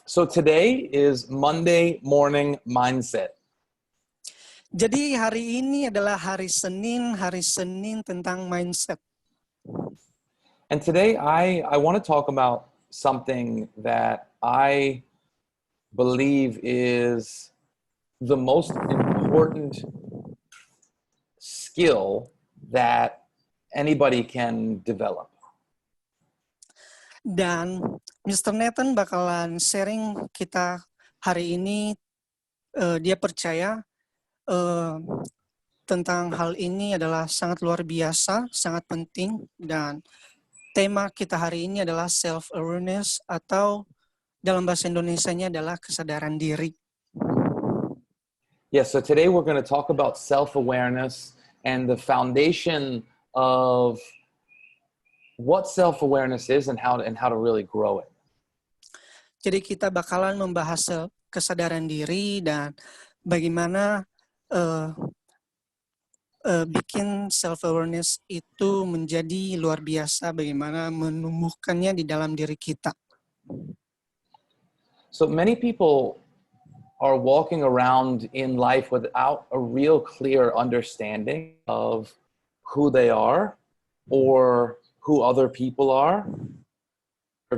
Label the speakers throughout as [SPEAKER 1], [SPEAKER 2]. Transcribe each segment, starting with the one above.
[SPEAKER 1] So today is Monday Morning Mindset.
[SPEAKER 2] Jadi hari ini adalah hari Senin tentang mindset.
[SPEAKER 1] And today I want to talk about something that I believe is the most important skill that anybody can develop.
[SPEAKER 2] Dan Mr. Nathan bakalan sharing kita hari ini, dia percaya tentang hal ini adalah sangat luar biasa, sangat penting, dan tema kita hari ini adalah self-awareness atau dalam bahasa Indonesianya adalah kesadaran diri.
[SPEAKER 1] Yeah, so today we're going to talk about self-awareness and the foundation of what self-awareness is and how to really grow it.
[SPEAKER 2] Jadi kita bakalan membahas kesadaran diri dan bagaimana bikin self-awareness itu menjadi luar biasa, bagaimana menumbuhkannya di dalam diri kita.
[SPEAKER 1] So many people are walking around in life without a real clear understanding of who they are or who other people are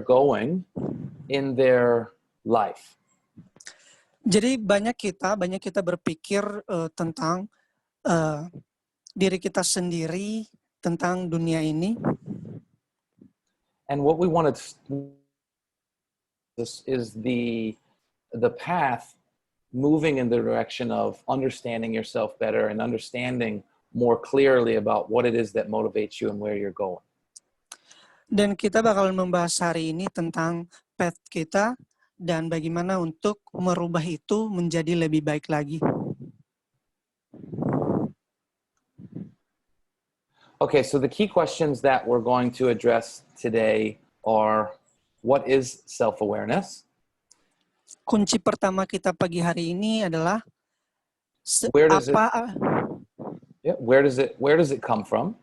[SPEAKER 1] going in their life.
[SPEAKER 2] Jadi banyak kita berpikir tentang diri kita sendiri, tentang dunia ini.
[SPEAKER 1] And what we want to this is the path moving in the direction of understanding yourself better and understanding more clearly about what it is that motivates you and where you're going.
[SPEAKER 2] Dan kita bakal membahas hari ini tentang path kita dan bagaimana untuk merubah itu menjadi lebih baik lagi.
[SPEAKER 1] Okay, so the key questions that we're going to address today are, what is self-awareness?
[SPEAKER 2] Kunci pertama kita pagi hari ini adalah
[SPEAKER 1] where does it come from?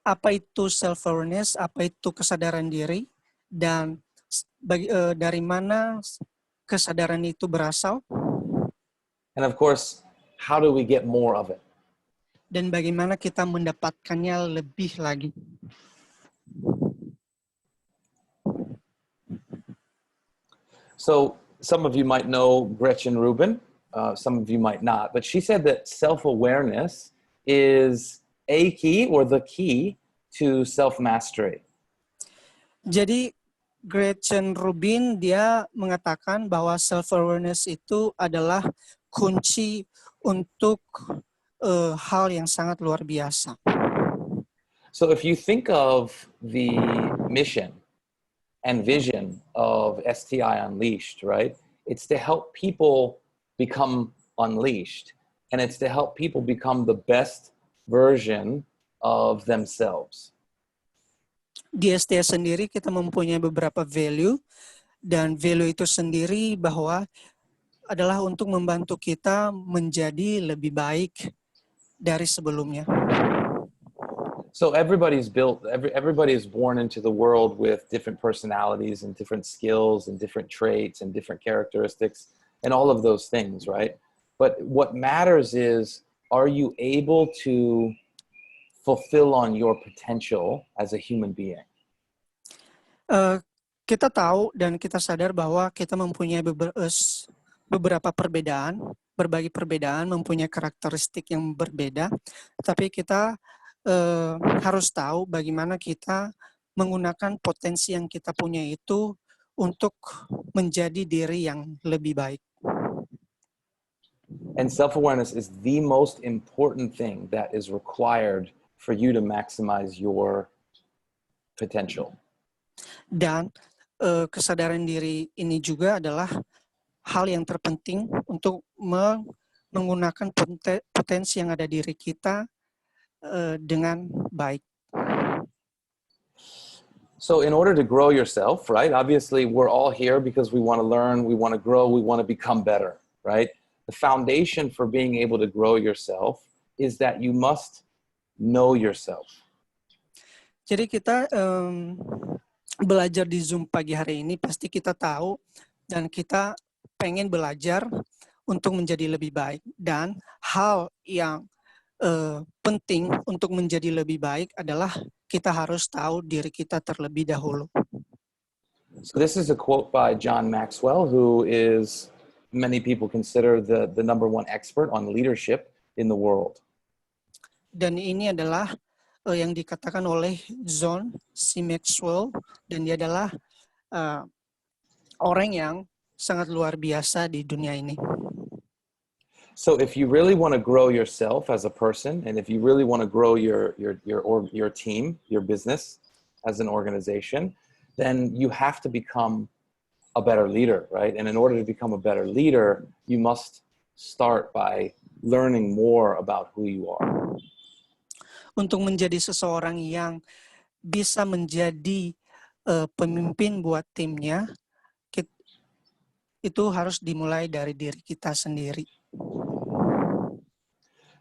[SPEAKER 2] Apa itu self-awareness, apa itu kesadaran diri, dan dari mana kesadaran itu berasal.
[SPEAKER 1] And of course, how do we get more of it?
[SPEAKER 2] Dan bagaimana kita mendapatkannya lebih lagi.
[SPEAKER 1] So some of you might know Gretchen Rubin, some of you might not, but she said that self-awareness is a key or the key to self-mastery.
[SPEAKER 2] Jadi Gretchen Rubin dia mengatakan bahwa self-awareness itu adalah kunci untuk hal yang sangat luar biasa.
[SPEAKER 1] So if you think of the mission and vision of STI Unleashed, right? It's to help people become unleashed, and it's to help people become the best version of themselves.
[SPEAKER 2] Di STI sendiri kita mempunyai beberapa value, dan value itu sendiri bahwa adalah untuk membantu kita menjadi lebih baik dari sebelumnya.
[SPEAKER 1] So everybody is born into the world with different personalities and different skills and different traits and different characteristics and all of those things, right? But what matters is, are you able to fulfill on your potential as a human being?
[SPEAKER 2] Kita tahu dan kita sadar bahwa kita mempunyai beberapa perbedaan, berbagai perbedaan, mempunyai karakteristik yang berbeda, tapi kita harus tahu bagaimana kita menggunakan potensi yang kita punya itu untuk menjadi diri yang lebih baik.
[SPEAKER 1] And self-awareness is the most important thing that is required for you to maximize your potential.
[SPEAKER 2] Dan kesadaran diri ini juga adalah hal yang terpenting untuk menggunakan potensi yang ada di diri kita dengan baik.
[SPEAKER 1] So in order to grow yourself, right? Obviously, we're all here because we want to learn, we want to grow, we want to become better, right? The foundation for being able to grow yourself is that you must know yourself.
[SPEAKER 2] Jadi kita belajar di Zoom pagi hari ini, pasti kita tahu dan kita pengen belajar untuk menjadi lebih baik. Dan hal yang penting untuk menjadi lebih baik adalah kita harus tahu diri kita terlebih dahulu.
[SPEAKER 1] So this is a quote by John Maxwell, who is many people consider the number one expert on leadership in the world.
[SPEAKER 2] Dan ini adalah yang dikatakan oleh John C. Maxwell, dan dia adalah orang yang sangat luar biasa di dunia ini.
[SPEAKER 1] So if you really want to grow yourself as a person, and if you really want to grow your team, your business as an organization, then you have to become a better leader, right? And in order to become a better leader, you must start by learning more about who you are.
[SPEAKER 2] Untuk menjadi seseorang yang bisa menjadi pemimpin buat timnya, itu harus dimulai dari diri kita sendiri.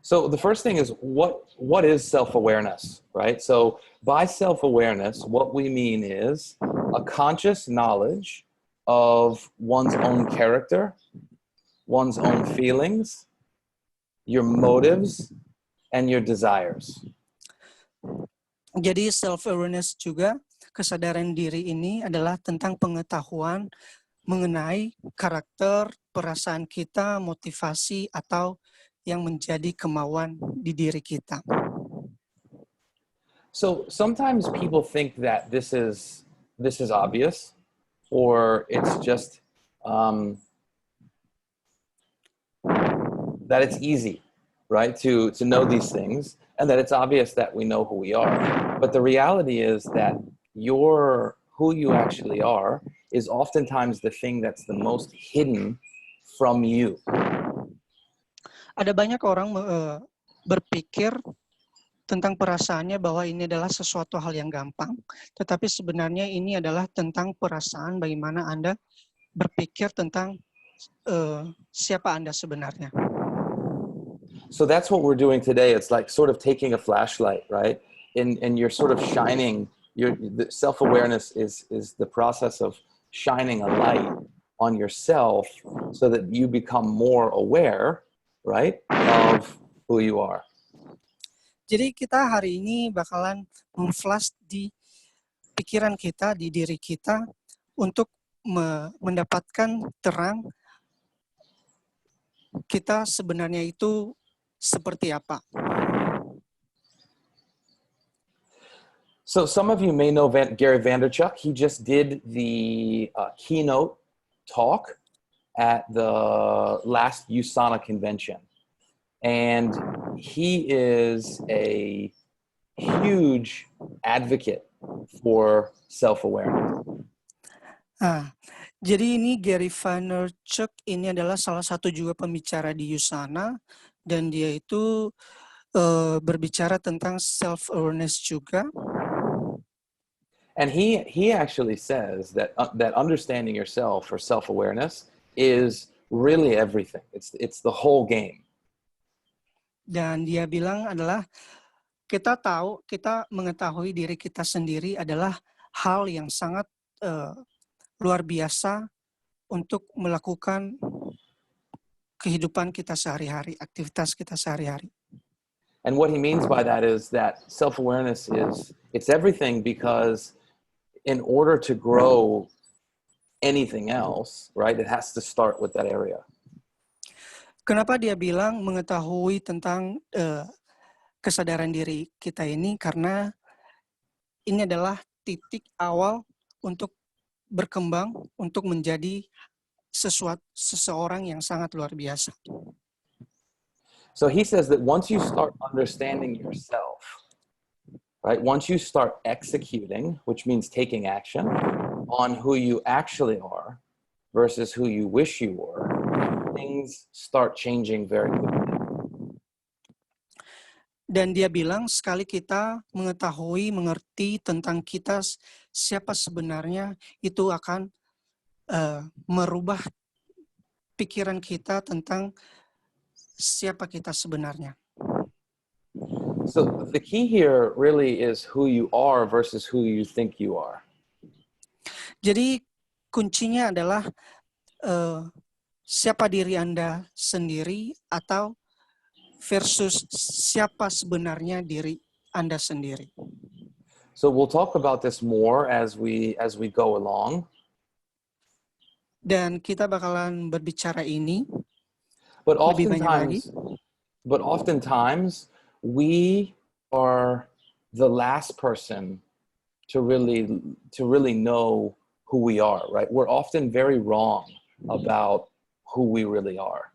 [SPEAKER 1] So the first thing is what is self-awareness, right? So by self-awareness, what we mean is a conscious knowledge of one's own character, one's own feelings, your motives, and your desires.
[SPEAKER 2] Jadi self-awareness juga, kesadaran diri ini adalah tentang pengetahuan mengenai karakter, perasaan kita, motivasi, atau yang menjadi kemauan di diri kita.
[SPEAKER 1] So sometimes people think that this is obvious, or it's just that it's easy, right, to know these things, and that it's obvious that we know who we are. But the reality is that who you actually are is oftentimes the thing that's the most hidden from you.
[SPEAKER 2] Ada banyak orang berpikir tentang perasaannya bahwa ini adalah sesuatu hal yang gampang, tetapi sebenarnya ini adalah tentang perasaan bagaimana Anda berpikir tentang siapa Anda sebenarnya.
[SPEAKER 1] So that's what we're doing today. It's like sort of taking a flashlight, right? And you're sort of shining. The self-awareness is the process of shining a light on yourself so that you become more aware, right, of who you are.
[SPEAKER 2] Jadi kita hari ini bakalan memflash di pikiran kita, di diri kita, untuk mendapatkan terang kita sebenarnya itu seperti apa.
[SPEAKER 1] So some of you may know Gary Vaynerchuk. He just did the keynote talk at the last USANA convention. And he is a huge advocate for self-awareness.
[SPEAKER 2] Jadi ini Gary Vaynerchuk ini adalah salah satu juga pembicara di USANA, dan dia itu berbicara tentang self-awareness juga.
[SPEAKER 1] And he actually says that understanding yourself or self-awareness is really everything. It's the whole game.
[SPEAKER 2] Dan dia bilang adalah kita mengetahui diri kita sendiri adalah hal yang sangat luar biasa untuk melakukan kehidupan kita sehari-hari, aktivitas kita sehari-hari.
[SPEAKER 1] And what he means by that is that self-awareness it's everything, because in order to grow anything else, right, it has to start with that area.
[SPEAKER 2] Kenapa dia bilang mengetahui tentang kesadaran diri kita ini? Karena ini adalah titik awal untuk berkembang, untuk menjadi seseorang yang sangat luar biasa.
[SPEAKER 1] So he says that once you start understanding yourself, right, once you start executing, which means taking action on who you actually are versus who you wish you were, things start changing very quickly.
[SPEAKER 2] Dan dia bilang sekali kita mengetahui, mengerti tentang kita siapa sebenarnya, itu akan merubah pikiran kita tentang siapa kita sebenarnya.
[SPEAKER 1] So the key here really is who you are versus who you think you are.
[SPEAKER 2] Jadi kuncinya adalah eh, siapa diri Anda sendiri atau versus siapa sebenarnya diri Anda sendiri.
[SPEAKER 1] So we'll talk about this more as we go along.
[SPEAKER 2] Dan kita bakalan berbicara ini
[SPEAKER 1] But
[SPEAKER 2] lebih banyak lagi.
[SPEAKER 1] oftentimes we are the last person to really know who we are, right? We're often very wrong about who we really are.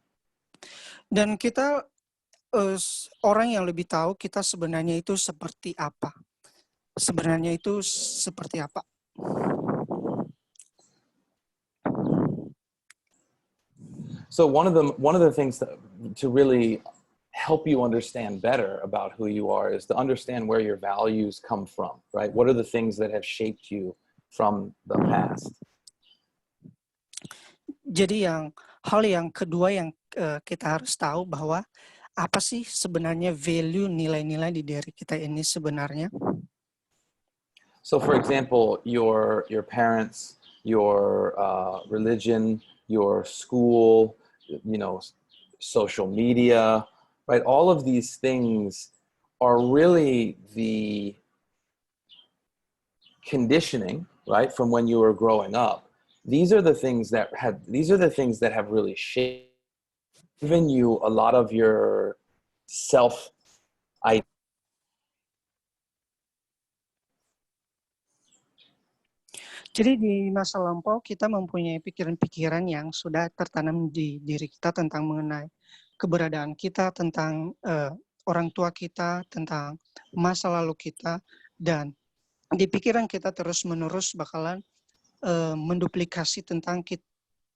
[SPEAKER 2] Dan kita orang yang lebih tahu kita sebenarnya itu seperti apa. Sebenarnya itu seperti apa.
[SPEAKER 1] So one of the things to really help you understand better about who you are is to understand where your values come from, right? What are the things that have shaped you from the past?
[SPEAKER 2] Jadi hal yang kedua yang kita harus tahu bahwa apa sih sebenarnya value nilai-nilai di diri kita ini sebenarnya.
[SPEAKER 1] So for example, your parents, your religion, your school, social media, right? All of these things are really the conditioning, right, from when you were growing up. These are the things that have really shaped, given you a lot of your self identity.
[SPEAKER 2] Jadi di masa lampau kita mempunyai pikiran-pikiran yang sudah tertanam di diri kita tentang mengenai keberadaan kita, tentang orang tua kita, tentang masa lalu kita, dan di pikiran kita terus-menerus bakalan menduplikasi tentang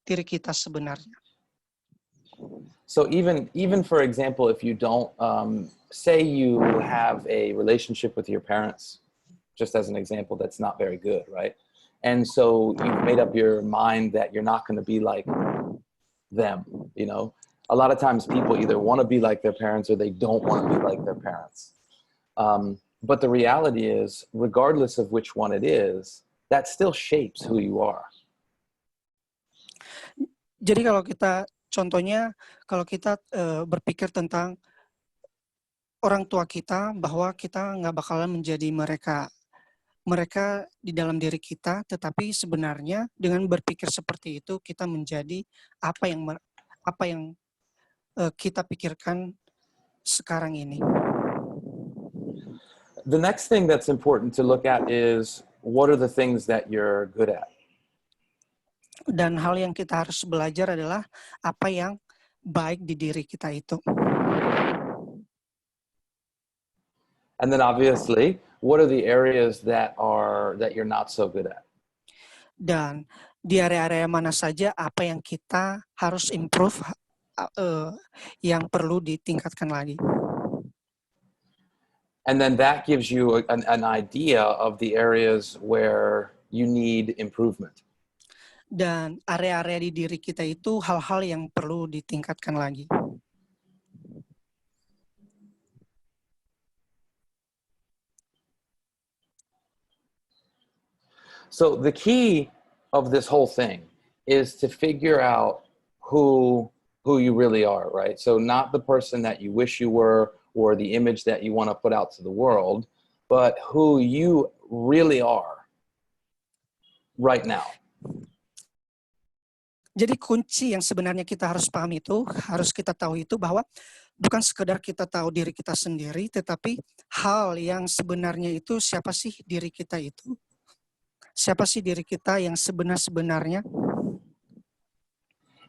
[SPEAKER 2] diri kita sebenarnya.
[SPEAKER 1] So even for example, if you don't say you have a relationship with your parents, just as an example, that's not very good, right? And so you've made up your mind that you're not going to be like them, A lot of times people either want to be like their parents or they don't want to be like their parents. But the reality is, regardless of which one it is, that still shapes who you are.
[SPEAKER 2] Jadi contohnya kalau kita berpikir tentang orang tua kita, bahwa kita nggak bakalan menjadi mereka di dalam diri kita, tetapi sebenarnya dengan berpikir seperti itu kita menjadi apa yang kita pikirkan sekarang ini.
[SPEAKER 1] The next thing that's important to look at is, what are the things that you're good at?
[SPEAKER 2] Dan hal yang kita harus belajar adalah apa yang baik di diri kita itu.
[SPEAKER 1] And then obviously, what are the areas that you're not so good at?
[SPEAKER 2] Dan di area-area mana saja apa yang kita harus improve, yang perlu ditingkatkan lagi.
[SPEAKER 1] And then that gives you an idea of the areas where you need improvement.
[SPEAKER 2] Dan area-area di diri kita itu hal-hal yang perlu ditingkatkan lagi.
[SPEAKER 1] So the key of this whole thing is to figure out who you really are, right? So not the person that you wish you were or the image that you want to put out to the world, but who you really are right now.
[SPEAKER 2] Jadi kunci yang sebenarnya kita harus pahami itu, harus kita tahu itu bahwa bukan sekedar kita tahu diri kita sendiri, tetapi hal yang sebenarnya itu siapa sih diri kita itu? Siapa sih diri kita yang sebenarnya?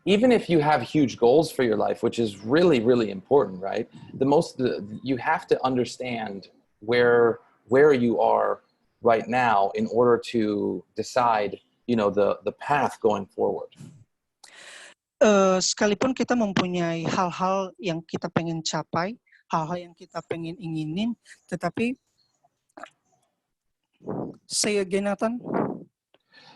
[SPEAKER 1] Even if you have huge goals for your life, which is really, really important, right? You have to understand where you are right now in order to decide, the path going forward.
[SPEAKER 2] Sekalipun kita mempunyai hal-hal yang kita pengen capai, hal-hal yang kita pengen inginin, tetapi say again, Nathan.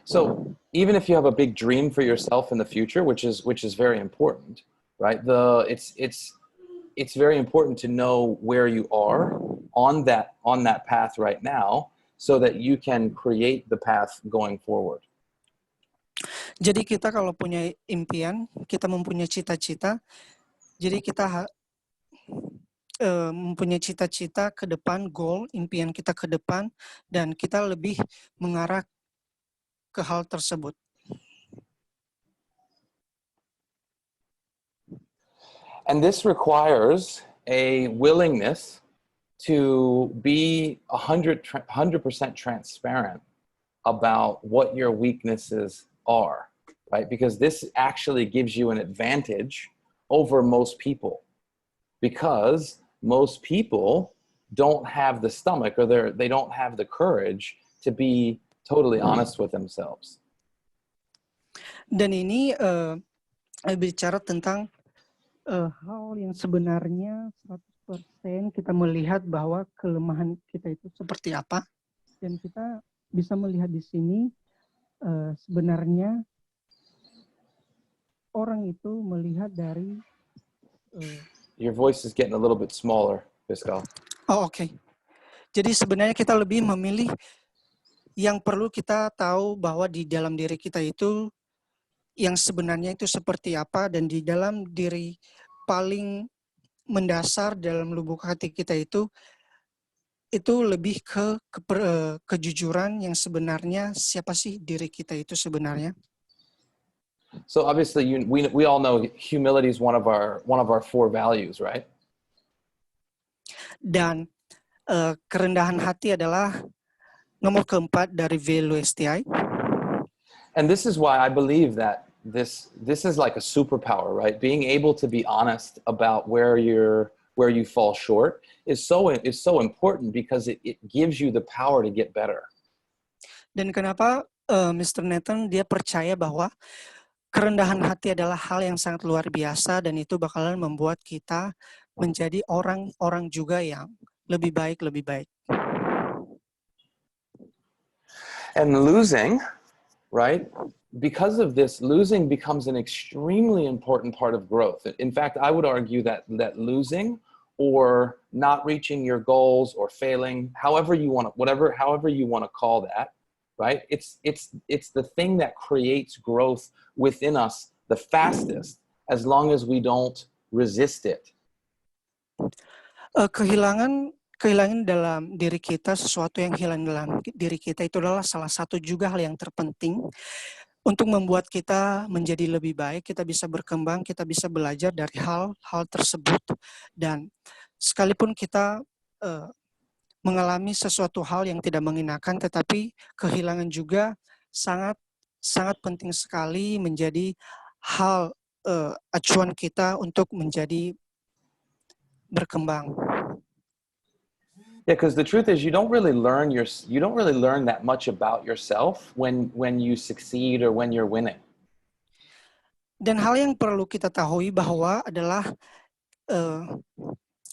[SPEAKER 1] So even if you have a big dream for yourself in the future, which is very important, right? It's very important to know where you are on that path right now, so that you can create the path going forward.
[SPEAKER 2] Jadi kita kalau punya impian, kita mempunyai cita-cita, jadi kita mempunyai cita-cita ke depan, goal, impian kita ke depan, dan kita lebih mengarah ke hal tersebut.
[SPEAKER 1] And this requires a willingness to be 100% transparent about what your weaknesses are, right? Because this actually gives you an advantage over most people, because most people don't have the stomach, or they don't have the courage to be totally honest with themselves.
[SPEAKER 2] Dan ini bicara tentang hal yang sebenarnya 100% kita melihat bahwa kelemahan kita itu seperti apa, dan kita bisa melihat di sini sebenarnya orang itu melihat dari
[SPEAKER 1] Your voice is getting a little bit smaller, Fiskal.
[SPEAKER 2] Oke. Jadi sebenarnya kita lebih memilih yang perlu kita tahu bahwa di dalam diri kita itu yang sebenarnya itu seperti apa, dan di dalam diri paling mendasar dalam lubuk hati kita itu lebih ke kejujuran yang sebenarnya siapa sih diri kita itu sebenarnya.
[SPEAKER 1] So obviously, we all know humility is one of our 4 values, right?
[SPEAKER 2] Dan kerendahan hati adalah nomor keempat dari value STI.
[SPEAKER 1] And this is why I believe that this is like a superpower, right? Being able to be honest about where you fall short is so important, because it gives you the power to get better.
[SPEAKER 2] Dan kenapa Mr. Nathan dia percaya bahwa kerendahan hati adalah hal yang sangat luar biasa, dan itu bakalan membuat kita menjadi orang-orang juga yang lebih baik.
[SPEAKER 1] And losing, right? Because of this, losing becomes an extremely important part of growth. In fact, I would argue that losing, or not reaching your goals, or failing, however you want to call that, right? It's the thing that creates growth within us the fastest, as long as we don't resist it.
[SPEAKER 2] Kehilangan dalam diri kita, sesuatu yang hilang dalam diri kita itu adalah salah satu juga hal yang terpenting untuk membuat kita menjadi lebih baik. Kita bisa berkembang, kita bisa belajar dari hal tersebut, dan sekalipun kita mengalami sesuatu hal yang tidak mengenakan, tetapi kehilangan juga sangat penting sekali menjadi hal acuan kita untuk menjadi berkembang.
[SPEAKER 1] Yeah, because the truth is, you don't really learn that much about yourself when you succeed or when you're winning.
[SPEAKER 2] Dan hal yang perlu kita tahu bahwa adalah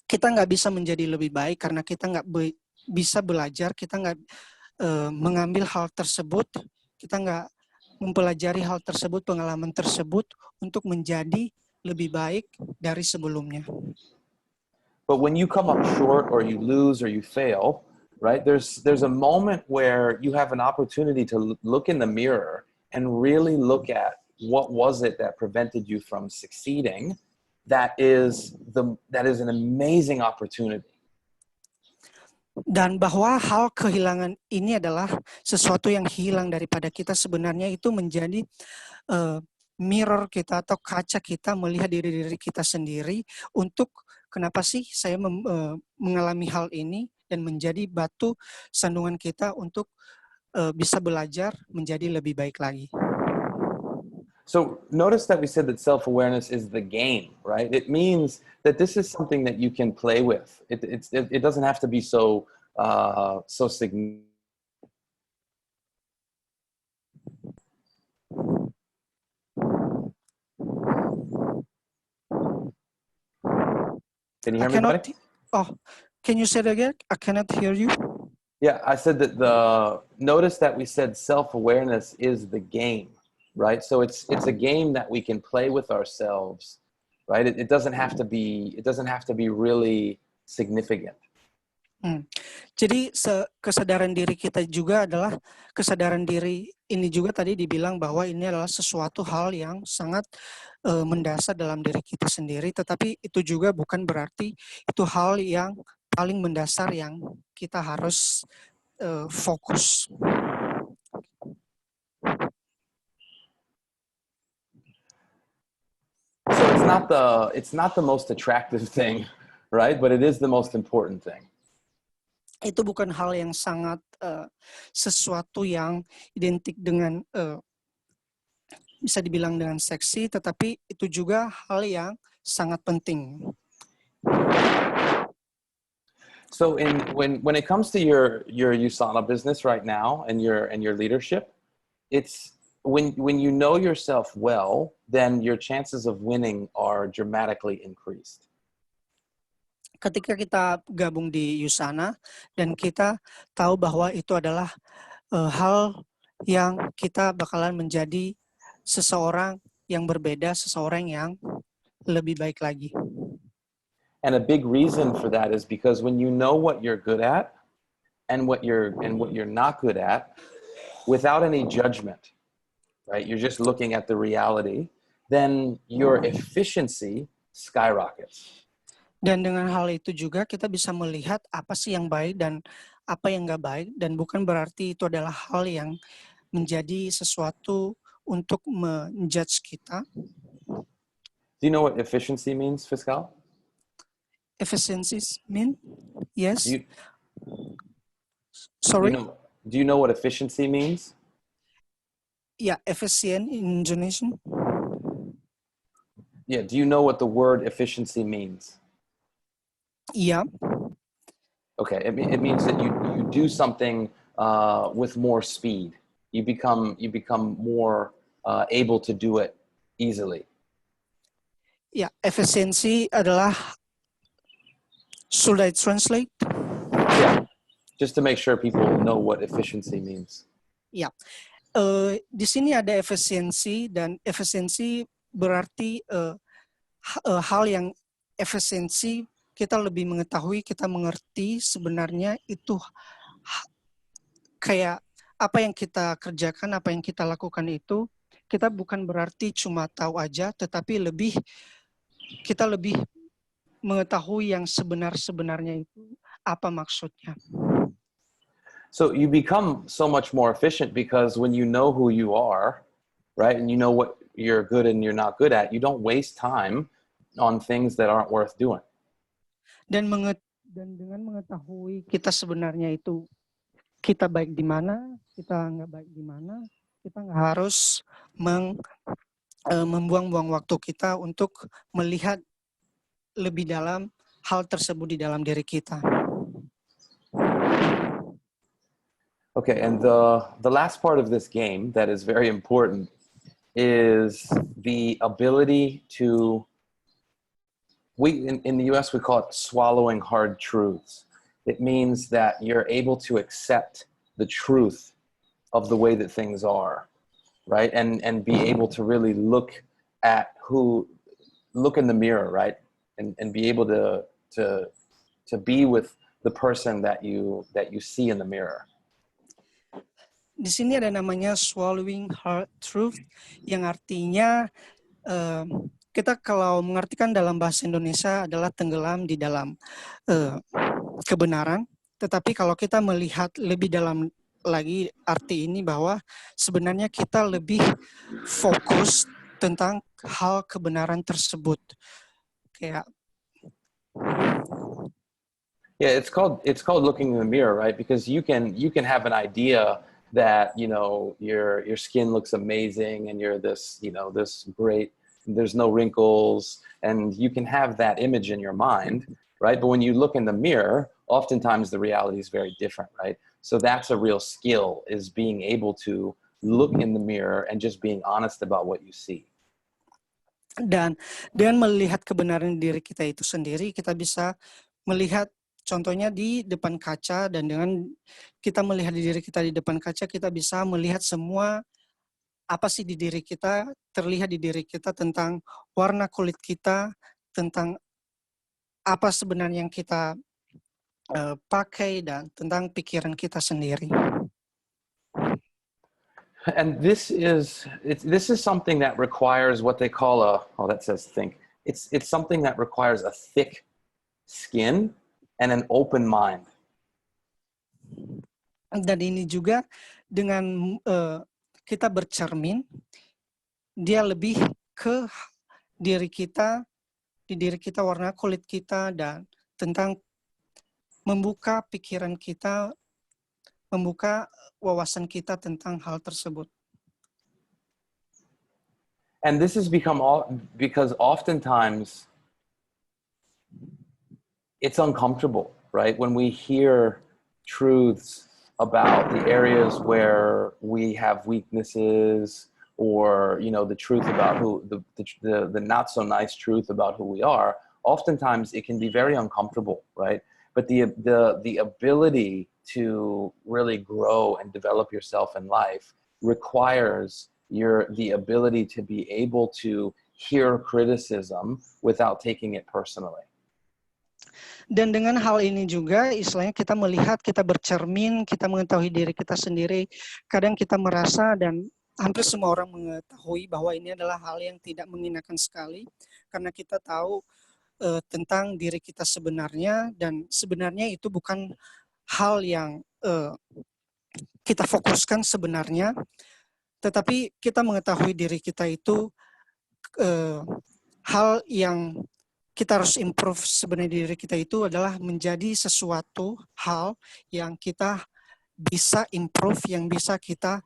[SPEAKER 2] kita nggak bisa menjadi lebih baik karena kita nggak bisa belajar, kita nggak mengambil hal tersebut, kita nggak mempelajari hal tersebut, pengalaman tersebut untuk menjadi lebih baik dari sebelumnya.
[SPEAKER 1] But when you come up short, or you lose, or you fail, right? There's a moment where you have an opportunity to look in the mirror and really look at what was it that prevented you from succeeding. That is an amazing opportunity.
[SPEAKER 2] Dan bahwa hal kehilangan ini adalah sesuatu yang hilang daripada kita, sebenarnya itu menjadi mirror kita atau kaca kita melihat diri kita sendiri untuk kenapa sih saya mengalami hal ini, dan menjadi batu sandungan kita untuk bisa belajar menjadi lebih baik lagi.
[SPEAKER 1] So notice that we said that self-awareness is the game, right? It means that this is something that you can play with. It doesn't have to be so significant. Can you hear me, buddy?
[SPEAKER 2] Can you say that again? I cannot hear you.
[SPEAKER 1] Yeah, I said that notice that we said self-awareness is the game, right? So it's a game that we can play with ourselves, right? It doesn't have to be really significant.
[SPEAKER 2] Jadi kesadaran diri kita juga adalah kesadaran diri ini juga tadi dibilang bahwa ini adalah sesuatu hal yang sangat mendasar dalam diri kita sendiri, tetapi itu juga bukan berarti itu hal yang paling mendasar yang kita harus fokus.
[SPEAKER 1] So it's not the most attractive thing, right? But it is the most important thing.
[SPEAKER 2] Itu bukan hal yang sangat sesuatu yang identik dengan bisa dibilang dengan seksi, tetapi itu juga hal yang sangat penting.
[SPEAKER 1] So when it comes to your USANA business right now and your leadership, it's when you know yourself well, then your chances of winning are dramatically increased.
[SPEAKER 2] Ketika kita gabung di Yusana dan kita tahu bahwa itu adalah hal yang kita bakalan menjadi seseorang yang berbeda, seseorang yang lebih baik lagi.
[SPEAKER 1] And a big reason for that is because when you know what you're good at and what you're not good at, without any judgment, right? You're just looking at the reality, then your efficiency skyrockets.
[SPEAKER 2] Dan dengan hal itu juga kita bisa melihat apa sih yang baik dan apa yang nggak baik, dan bukan berarti itu adalah hal yang menjadi sesuatu untuk menjudge kita.
[SPEAKER 1] Do you know what efficiency means, Fiskal?
[SPEAKER 2] Efficiencies mean? Yes.
[SPEAKER 1] Do
[SPEAKER 2] Sorry?
[SPEAKER 1] you know what efficiency means?
[SPEAKER 2] Yeah, efficient in Indonesian.
[SPEAKER 1] Yeah, do you know what the word efficiency means?
[SPEAKER 2] Yeah.
[SPEAKER 1] Okay, it means that you do something with more speed. You become more able to do it easily.
[SPEAKER 2] Ya, efisiensi adalah, should I translate?
[SPEAKER 1] Yeah, just to make sure people know what efficiency means.
[SPEAKER 2] Ya, di sini ada efisiensi, dan efisiensi berarti hal yang efisiensi, kita lebih mengetahui, kita mengerti sebenarnya itu kayak apa yang kita kerjakan, apa yang kita lakukan itu, kita bukan berarti cuma tahu aja, tetapi kita lebih mengetahui yang sebenarnya itu apa maksudnya.
[SPEAKER 1] So you become so much more efficient because when you know who you are, right, and you know what you're good and you're not good at, you don't waste time on things that aren't worth doing.
[SPEAKER 2] Dan dengan mengetahui kita sebenarnya itu kita baik di mana, kita nggak baik di mana, kita nggak harus membuang-buang waktu kita untuk melihat lebih dalam hal tersebut di dalam diri kita.
[SPEAKER 1] Okay, and the last part of this game that is very important is the ability to, in the US we call it swallowing hard truths. It means that you're able to accept the truth of the way that things are, right? And be able to really look in the mirror, right? And be able to be with the person that you see in the mirror.
[SPEAKER 2] Di sini ada namanya swallowing hard truth, yang artinya kita kalau mengartikan dalam bahasa Indonesia adalah tenggelam di dalam kebenaran. Tetapi kalau kita melihat lebih dalam lagi arti ini, bahwa sebenarnya kita lebih fokus tentang hal kebenaran tersebut. Kayak
[SPEAKER 1] Yeah, it's called looking in the mirror, right? Because you can have an idea that, you know, your skin looks amazing and you're this, you know, this great, there's no wrinkles, and you can have that image in your mind, right? But when you look in the mirror, oftentimes the reality is very different, right? So that's a real skill, is being able to look in the mirror and just being honest about what you see.
[SPEAKER 2] Dan dengan melihat kebenaran diri kita itu sendiri, kita bisa melihat contohnya di depan kaca, dan dengan kita melihat diri kita di depan kaca, kita bisa melihat semua apa sih di diri kita, terlihat di diri kita, tentang warna kulit kita, tentang apa sebenarnya yang kita pakai dan tentang pikiran kita sendiri.
[SPEAKER 1] And this is something that requires what they call that says think. It's something that requires a thick skin and an open mind.
[SPEAKER 2] Dan ini juga dengan kita bercermin, dia lebih ke diri kita, di diri kita, warna kulit kita, dan tentang membuka pikiran kita, membuka wawasan kita tentang hal tersebut.
[SPEAKER 1] And this has become because oftentimes it's uncomfortable, right? When we hear truths about the areas where we have weaknesses, or the truth about the not so nice truth about who we are, oftentimes it can be very uncomfortable, right? But the ability to really grow and develop yourself in life requires the ability to be able to hear criticism without taking it personally.
[SPEAKER 2] Dan dengan hal ini juga, istilahnya kita melihat, kita bercermin, kita mengetahui diri kita sendiri. Kadang kita merasa, dan hampir semua orang mengetahui bahwa ini adalah hal yang tidak mengenakan sekali, karena kita tahu tentang diri kita sebenarnya, dan sebenarnya itu bukan hal yang kita fokuskan sebenarnya, tetapi kita mengetahui diri kita itu hal yang kita harus improve sebenarnya. Diri kita itu adalah menjadi sesuatu hal yang kita bisa improve, yang bisa kita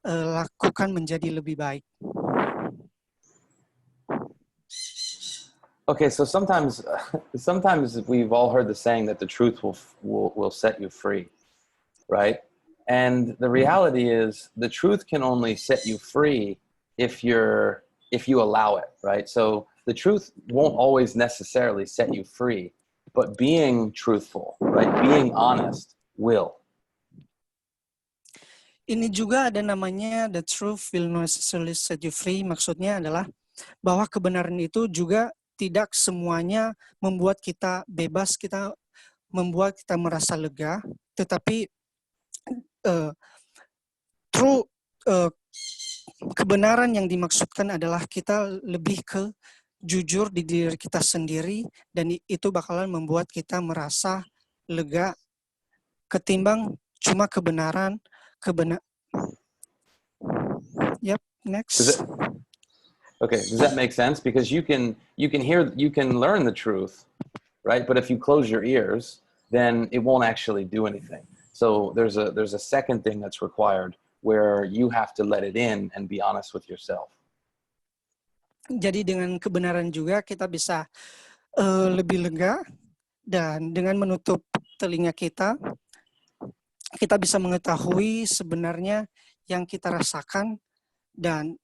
[SPEAKER 2] lakukan menjadi lebih baik.
[SPEAKER 1] Okay, so sometimes we've all heard the saying that the truth will set you free, right? And the reality is the truth can only set you free if you allow it, right? So the truth won't always necessarily set you free, but being truthful, right? Being honest will.
[SPEAKER 2] Ini juga ada namanya the truth will not necessarily set you free. Maksudnya adalah bahwa kebenaran itu juga tidak semuanya membuat kita bebas, membuat kita merasa lega, tetapi kebenaran yang dimaksudkan adalah kita lebih ke jujur di diri kita sendiri, dan itu bakalan membuat kita merasa lega ketimbang cuma kebenaran. Yep, next.
[SPEAKER 1] Okay, does that make sense? Because you can learn the truth, right? But if you close your ears, then it won't actually do anything. So there's a second thing that's required, where you have to let it in and be honest with yourself.
[SPEAKER 2] Jadi dengan kebenaran juga kita bisa lebih lega, dan dengan menutup telinga kita bisa mengetahui sebenarnya yang kita rasakan, dan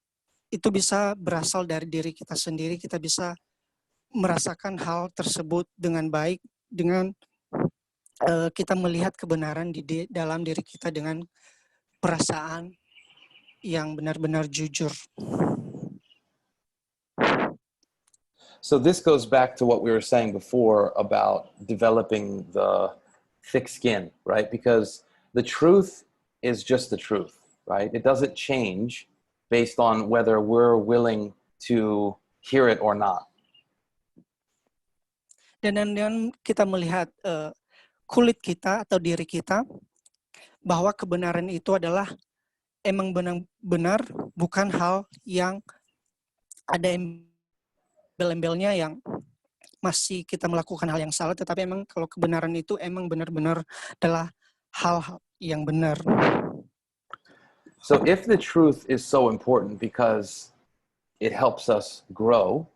[SPEAKER 2] itu bisa berasal dari diri kita sendiri. Kita bisa merasakan hal tersebut dengan baik, dengan kita melihat kebenaran di dalam diri kita dengan perasaan yang benar-benar jujur.
[SPEAKER 1] So this goes back to what we were saying before about developing the thick skin, right? Because the truth is just the truth, right? It doesn't change based on whether we're willing to hear it or not.
[SPEAKER 2] Dan dengan kita melihat kulit kita atau diri kita, bahwa kebenaran itu adalah emang benar-benar, bukan hal yang ada embel-embelnya yang masih kita melakukan hal yang salah, tetapi emang kalau kebenaran itu emang benar-benar adalah hal yang benar.
[SPEAKER 1] So if the truth is so important because it helps us grow,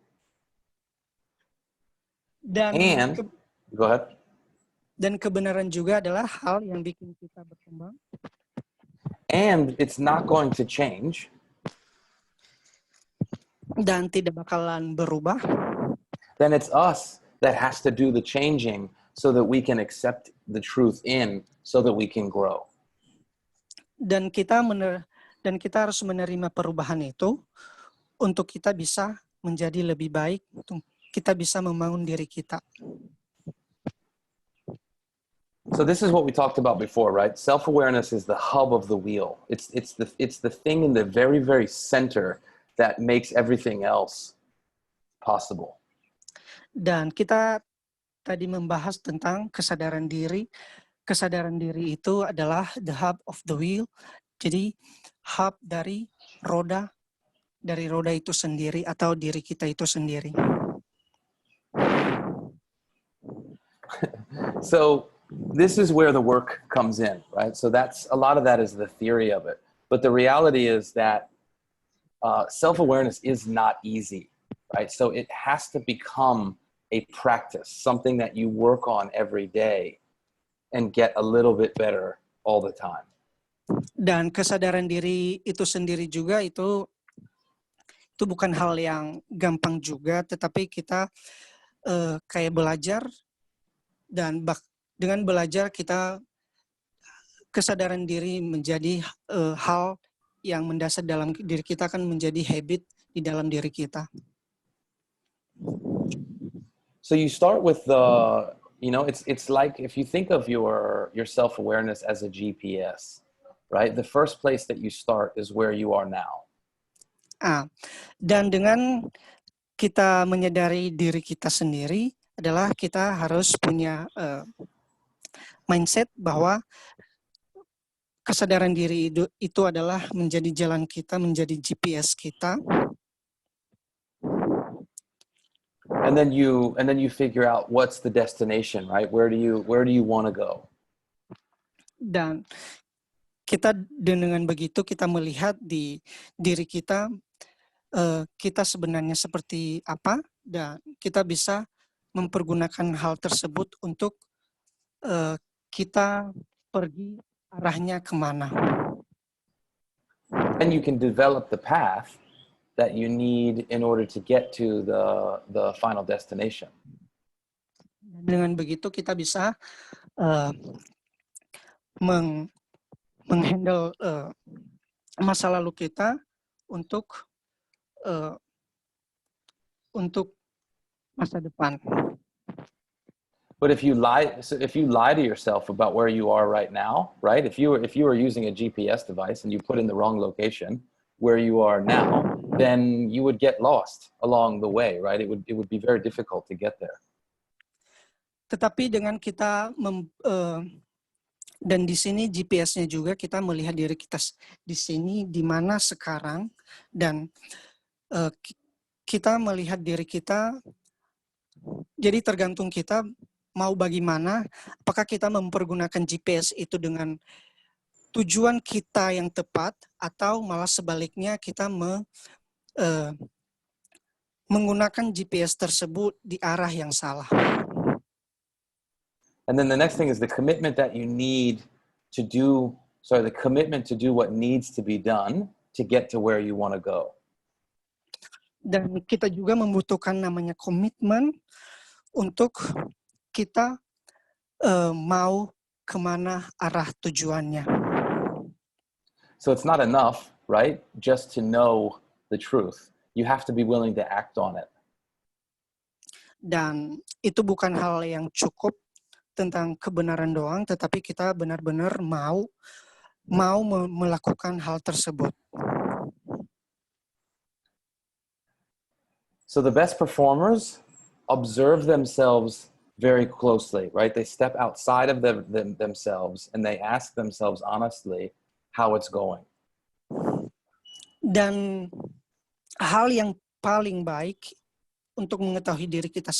[SPEAKER 2] dan
[SPEAKER 1] go ahead.
[SPEAKER 2] Dan kebenaran juga adalah hal yang bikin kita berkembang.
[SPEAKER 1] And it's not going to change.
[SPEAKER 2] Dan tidak bakalan berubah.
[SPEAKER 1] Then it's us that has to do the changing so that we can accept the truth in, so that we can grow.
[SPEAKER 2] Dan kita harus menerima perubahan itu untuk kita bisa menjadi lebih baik, untuk kita bisa membangun diri kita.
[SPEAKER 1] So this is what we talked about before, right? Self-awareness is the hub of the wheel. It's the thing in the very, very center that makes everything else possible.
[SPEAKER 2] Dan kita tadi membahas tentang kesadaran diri. Kesadaran diri itu adalah the hub of the wheel. Jadi hub dari roda itu sendiri atau diri kita itu sendiri.
[SPEAKER 1] So this is where the work comes in, right? So that's a lot of that is the theory of it. But the reality is that self-awareness is not easy, right? So it has to become a practice, something that you work on every day and get a little bit better all the time.
[SPEAKER 2] Dan kesadaran diri itu sendiri juga itu bukan hal yang gampang juga, tetapi kita kayak belajar dan dengan belajar kita kesadaran diri menjadi hal yang mendasar dalam diri kita, akan menjadi habit di dalam diri kita.
[SPEAKER 1] So you start with it's like if you think of your self-awareness as a GPS, right? The first place that you start is where you are now.
[SPEAKER 2] Dan dengan kita menyadari diri kita sendiri adalah kita harus punya mindset bahwa kesadaran diri itu adalah menjadi jalan kita, menjadi GPS kita.
[SPEAKER 1] And then you figure out what's the destination, right? Where do you want to go?
[SPEAKER 2] Dan kita dengan begitu kita melihat di diri kita, kita sebenarnya seperti apa, dan kita bisa mempergunakan hal tersebut untuk kita pergi arahnya kemana.
[SPEAKER 1] And you can develop the path that you need in order to get to the final destination.
[SPEAKER 2] Dengan begitu kita bisa menghandle masa lalu kita untuk masa depan.
[SPEAKER 1] But if you lie to yourself about where you are right now, right? If you were using a GPS device and you put in the wrong location where you are now, then you would get lost along the way, right? It would be very difficult to get there.
[SPEAKER 2] Tetapi dengan kita dan di sini GPS-nya juga kita melihat diri kita di sini di mana sekarang, dan kita melihat diri kita. Jadi tergantung kita mau bagaimana, apakah kita mempergunakan GPS itu dengan tujuan kita yang tepat, atau malah sebaliknya kita menggunakan GPS tersebut di arah yang salah.
[SPEAKER 1] And then the next thing is the commitment that you need to do, the commitment to do what needs to be done to get to where you want to go.
[SPEAKER 2] Dan kita juga membutuhkan namanya komitmen untuk kita mau kemana arah tujuannya.
[SPEAKER 1] So it's not enough, right? Just to know the truth. You have to be willing to act on it.
[SPEAKER 2] Dan itu bukan hal yang cukup tentang kebenaran doang, tetapi kita benar-benar mau melakukan hal tersebut.
[SPEAKER 1] So the best performers observe themselves very closely, right? They step outside of themselves and they ask themselves honestly how it's going.
[SPEAKER 2] Dan hal yang paling baik untuk mengetahui diri kita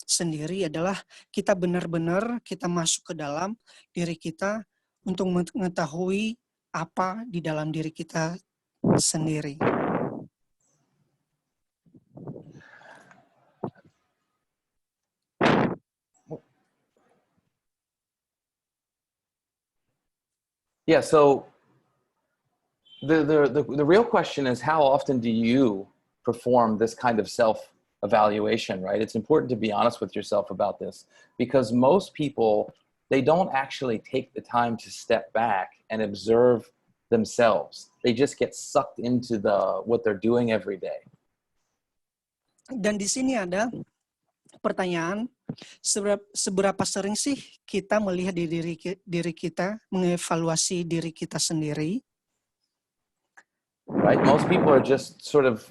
[SPEAKER 2] sendiri adalah kita benar-benar kita masuk ke dalam diri kita untuk mengetahui apa di dalam diri kita sendiri.
[SPEAKER 1] Yeah, so the real question is, how often do you perform this kind of self-evaluation, right? It's important to be honest with yourself about this, because most people, they don't actually take the time to step back and observe themselves. They just get sucked into what they're doing every day.
[SPEAKER 2] Dan di sini ada pertanyaan, Seberapa sering sih kita melihat diri kita, mengevaluasi diri kita sendiri?
[SPEAKER 1] Right? Most people are just sort of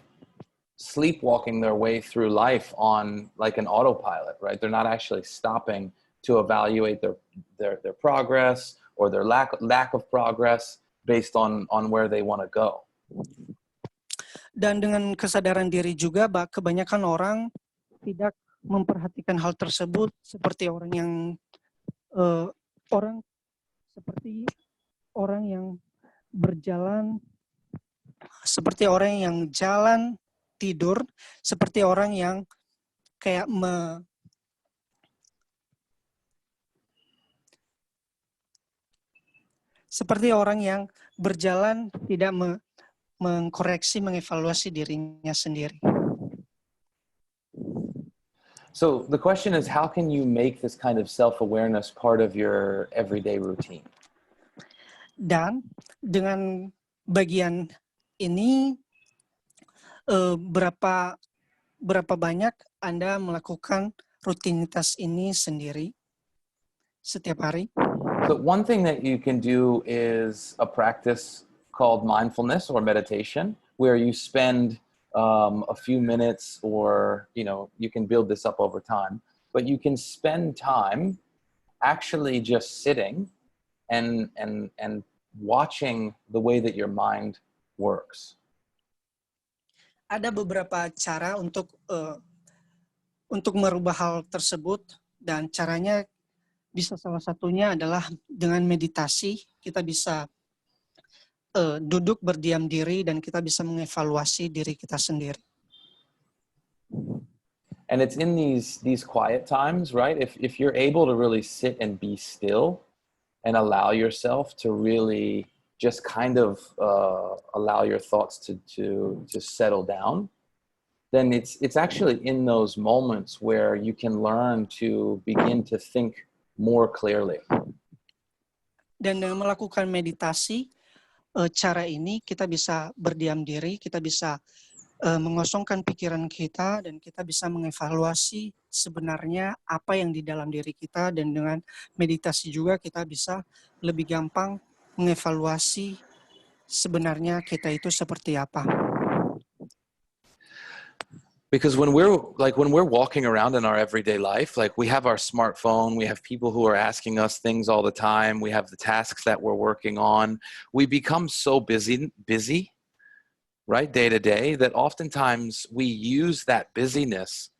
[SPEAKER 1] sleepwalking their way through life on like an autopilot, right? They're not actually stopping to evaluate their progress or their lack of progress based on where they want to go.
[SPEAKER 2] Dan dengan kesadaran diri juga, kebanyakan orang tidak memperhatikan hal tersebut seperti orang yang berjalan, seperti orang yang jalan tidur, seperti orang yang kayak seperti orang yang berjalan tidak mengkoreksi, mengevaluasi dirinya sendiri.
[SPEAKER 1] So the question is, how can you make this kind of self-awareness part of your everyday routine?
[SPEAKER 2] Dan dengan bagian ini, berapa banyak Anda melakukan rutinitas ini sendiri setiap hari?
[SPEAKER 1] So one thing that you can do is a practice called mindfulness or meditation, where you spend a few minutes, or you can build this up over time, but you can spend time actually just sitting and watching the way that your mind works.
[SPEAKER 2] Ada beberapa cara untuk merubah hal tersebut, dan caranya bisa salah satunya adalah dengan meditasi. Kita bisa duduk berdiam diri dan kita bisa mengevaluasi diri kita sendiri.
[SPEAKER 1] And it's in these quiet times, right? If you're able to really sit and be still and allow yourself to really just kind of allow your thoughts to settle down, then it's actually in those moments where you can learn to begin to think more clearly.
[SPEAKER 2] Dan dengan melakukan meditasi, cara ini kita bisa berdiam diri, kita bisa mengosongkan pikiran kita, dan kita bisa mengevaluasi sebenarnya apa yang di dalam diri kita, dan dengan meditasi juga kita bisa lebih gampang mengevaluasi sebenarnya kita itu seperti apa.
[SPEAKER 1] Because when we're walking around in our everyday life, like we have our smartphone, we have people who are asking us things all the time, we have the tasks that we're working on, we become so busy, right, day to day, that oftentimes we use that busyness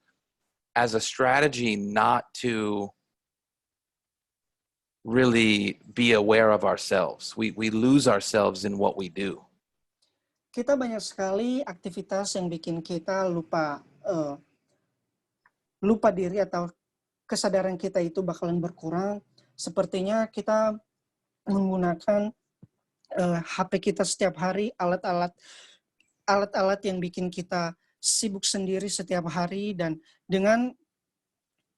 [SPEAKER 1] as a strategy not to really be aware of ourselves. We lose ourselves in what we do.
[SPEAKER 2] Kita banyak sekali aktivitas yang bikin kita lupa diri, atau kesadaran kita itu bakalan berkurang. Sepertinya kita menggunakan HP kita setiap hari, alat-alat yang bikin kita sibuk sendiri setiap hari, dan dengan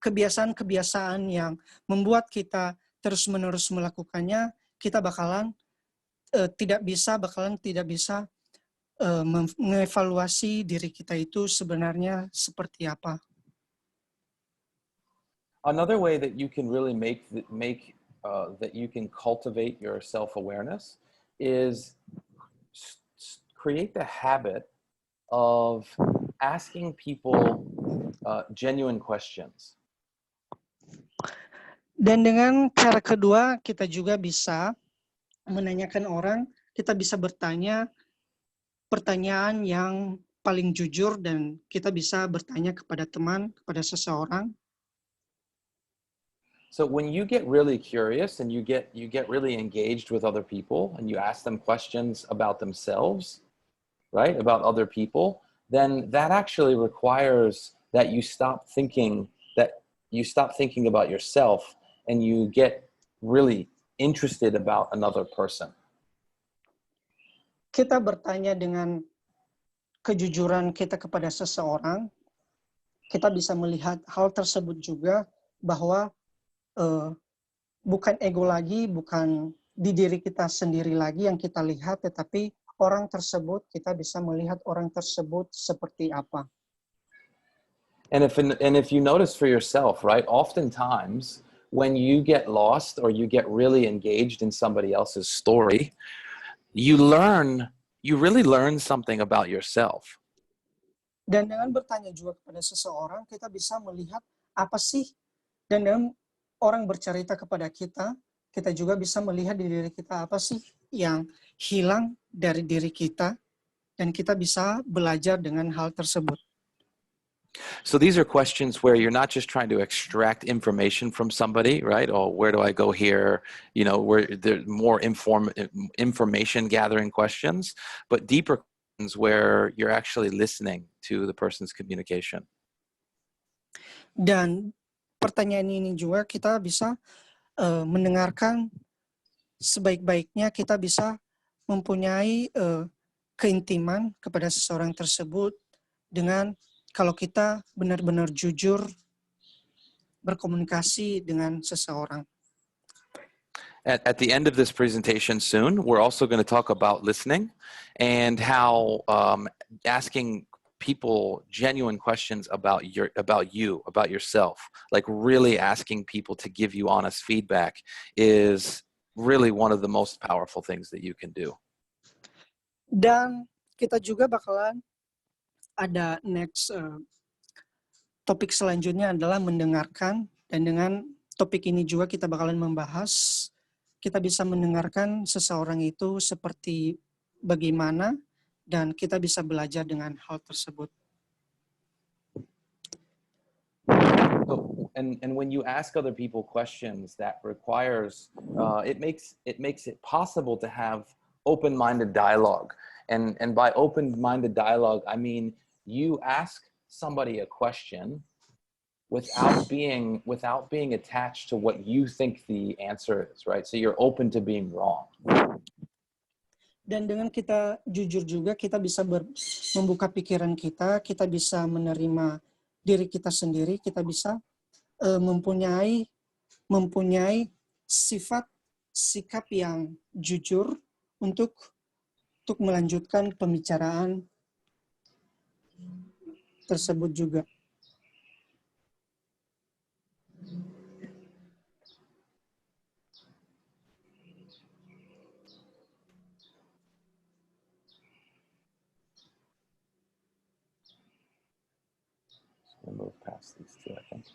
[SPEAKER 2] kebiasaan-kebiasaan yang membuat kita terus-menerus melakukannya, kita bakalan tidak bisa mengevaluasi diri kita itu sebenarnya seperti apa.
[SPEAKER 1] Another way that you can really make that you can cultivate your self-awareness is create the habit of asking people genuine questions.
[SPEAKER 2] Dan dengan cara kedua, kita juga bisa menanyakan orang, kita bisa bertanya pertanyaan yang paling jujur, dan kita bisa bertanya kepada teman, kepada seseorang.
[SPEAKER 1] So when you get really curious and you get really engaged with other people, and you ask them questions about themselves, right, about other people, then that actually requires that you stop thinking about yourself, and you get really interested about another person.
[SPEAKER 2] Kita bertanya dengan kejujuran kita kepada seseorang, kita bisa melihat hal tersebut juga, bahwa bukan ego lagi, bukan di diri kita sendiri lagi yang kita lihat, tetapi orang tersebut, kita bisa melihat orang tersebut seperti apa.
[SPEAKER 1] And if you notice for yourself, right, oftentimes when you get lost or you get really engaged in somebody else's story, you really learn something about yourself.
[SPEAKER 2] Dan dengan bertanya juga kepada seseorang, kita bisa melihat apa sih, dan dengan orang bercerita kepada kita, kita juga bisa melihat di diri kita apa sih yang hilang dari diri kita, dan kita bisa belajar dengan hal tersebut.
[SPEAKER 1] So these are questions where you're not just trying to extract information from somebody, right? Oh, where do I go here? You know, where there's more information gathering questions, but deeper questions where you're actually listening to the person's communication.
[SPEAKER 2] Dan pertanyaan ini juga kita bisa mendengarkan sebaik-baiknya, kita bisa mempunyai keintiman kepada seseorang tersebut dengan kalau kita benar-benar jujur berkomunikasi dengan seseorang.
[SPEAKER 1] At the end of this presentation soon, we're also going to talk about listening and how asking people genuine questions about yourself, like really asking people to give you honest feedback, is really one of the most powerful things that you can do.
[SPEAKER 2] Dan kita juga bakalan ada next topik selanjutnya adalah mendengarkan, dan dengan topik ini juga kita bakalan membahas kita bisa mendengarkan seseorang itu seperti bagaimana, dan kita bisa belajar dengan hal tersebut.
[SPEAKER 1] So, and when you ask other people questions, that requires it makes it possible to have open-minded dialogue. And by open-minded dialogue, I mean you ask somebody a question without being attached to what you think the answer is, right? So you're open to being wrong.
[SPEAKER 2] Dan dengan kita jujur juga, kita bisa membuka pikiran kita, kita bisa menerima diri kita sendiri, kita bisa mempunyai sifat sikap yang jujur untuk melanjutkan pembicaraan tersebut juga.
[SPEAKER 1] We'll move past these two, I think.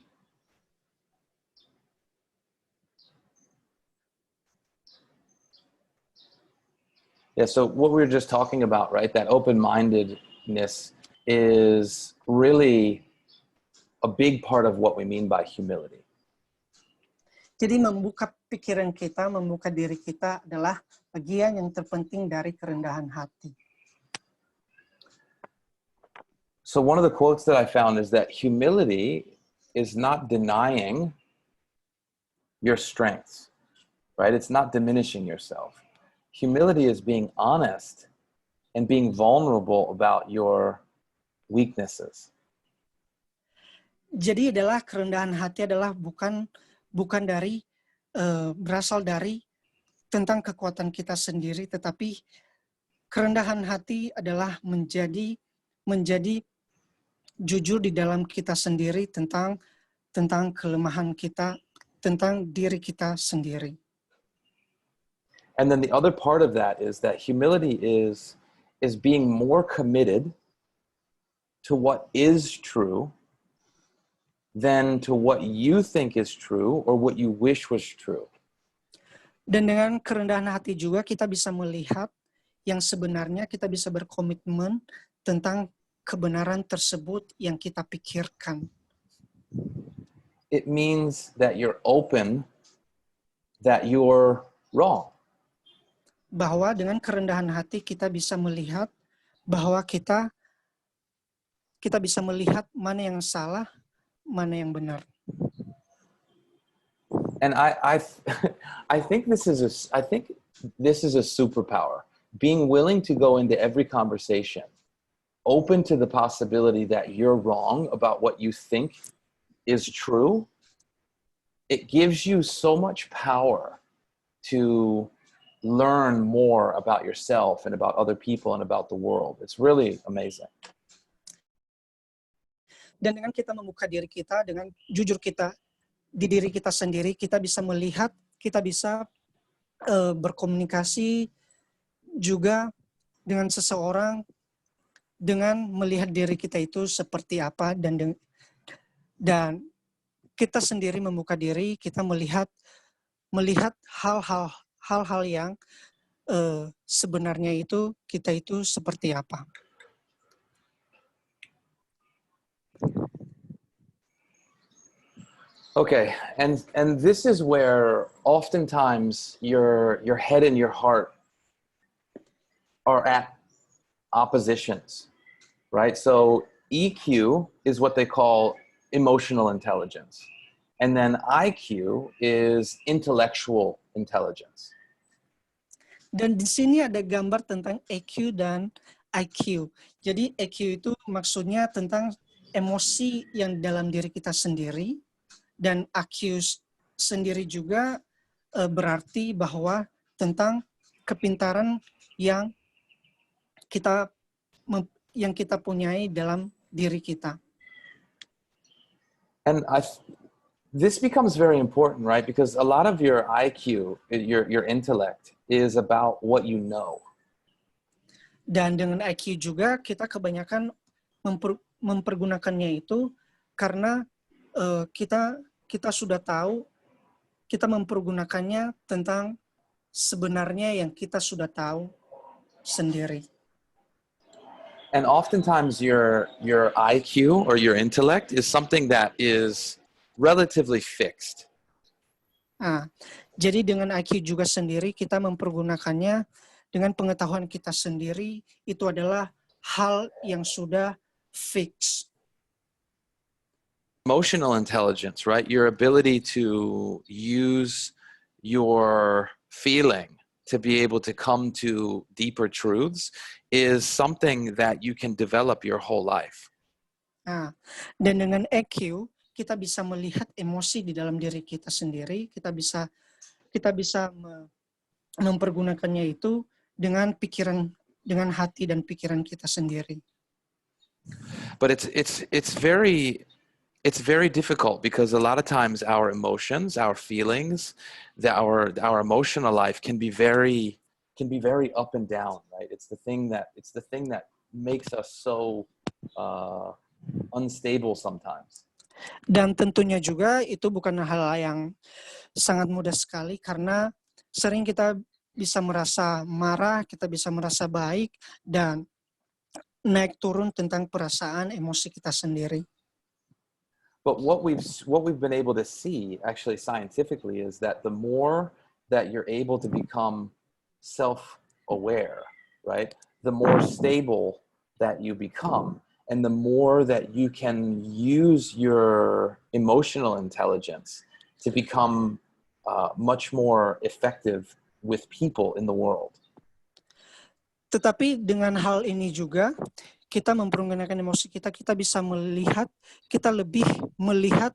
[SPEAKER 1] Yeah, so what we were just talking about, right, that open-mindedness is really a big part of what we mean by humility.
[SPEAKER 2] Jadi membuka pikiran kita, membuka diri kita adalah bagian yang terpenting dari kerendahan hati.
[SPEAKER 1] So one of the quotes that I found is that humility is not denying your strengths, right? It's not diminishing yourself. Humility is being honest and being vulnerable about your weaknesses.
[SPEAKER 2] Jadi adalah kerendahan hati adalah bukan dari berasal dari tentang kekuatan kita sendiri, tetapi kerendahan hati adalah menjadi jujur di dalam kita sendiri tentang kelemahan kita, tentang diri kita sendiri.
[SPEAKER 1] And then the other part of that is that humility is being more committed to what is true than to what you think is true or what you wish was true.
[SPEAKER 2] Dan dengan kerendahan hati juga kita bisa melihat yang sebenarnya, kita bisa berkomitmen tentang kebenaran tersebut yang kita pikirkan.
[SPEAKER 1] It means that you're open that you're wrong.
[SPEAKER 2] Bahwa dengan kerendahan hati kita bisa melihat bahwa kita bisa melihat mana yang salah, mana yang benar.
[SPEAKER 1] And I think this is a superpower. Being willing to go into every conversation, open to the possibility that you're wrong about what you think is true. It gives you so much power to learn more about yourself and about other people and about the world. It's really amazing.
[SPEAKER 2] Dan dengan kita membuka diri kita, dengan jujur kita di diri kita sendiri, kita bisa melihat, kita bisa berkomunikasi juga dengan seseorang dengan melihat diri kita itu seperti apa, dan kita sendiri membuka diri, kita melihat hal-hal yang sebenarnya itu kita itu seperti apa.
[SPEAKER 1] Okay, and this is where oftentimes your head and your heart are at oppositions, right? So EQ is what they call emotional intelligence, and then IQ is intellectual intelligence.
[SPEAKER 2] Dan di sini ada gambar tentang EQ dan IQ. Jadi EQ itu maksudnya tentang emosi yang dalam diri kita sendiri, dan IQ sendiri juga berarti bahwa tentang kepintaran yang kita punyai dalam diri kita.
[SPEAKER 1] And this becomes very important, right? Because a lot of your IQ, your intellect, is about what you know.
[SPEAKER 2] Dan dengan IQ juga kita kebanyakan mempergunakannya itu karena kita sudah tahu, kita mempergunakannya tentang sebenarnya yang kita sudah tahu sendiri.
[SPEAKER 1] And oftentimes your IQ or your intellect is something that is relatively fixed.
[SPEAKER 2] Jadi dengan IQ juga sendiri kita mempergunakannya dengan pengetahuan kita sendiri, itu adalah hal yang sudah fix.
[SPEAKER 1] Emotional intelligence, right? Your ability to use your feeling to be able to come to deeper truths is something that you can develop your whole life.
[SPEAKER 2] Dan dengan EQ, kita bisa melihat emosi di dalam diri kita sendiri, kita bisa mempergunakannya itu dengan pikiran, dengan hati dan pikiran kita sendiri.
[SPEAKER 1] But it's very difficult because a lot of times our emotions, our feelings, our emotional life can be very up and down, right? It's the thing that makes us so unstable sometimes.
[SPEAKER 2] Dan tentunya juga itu bukan hal yang sangat mudah sekali, karena sering kita bisa merasa marah, kita bisa merasa baik, dan naik turun tentang perasaan emosi kita sendiri.
[SPEAKER 1] But what we've been able to see actually scientifically is that the more that you're able to become self-aware, right? The more stable that you become, and the more that you can use your emotional intelligence to become much more effective with people in the world.
[SPEAKER 2] Tetapi dengan hal ini juga, kita mempergunakan emosi kita, kita bisa melihat, kita lebih melihat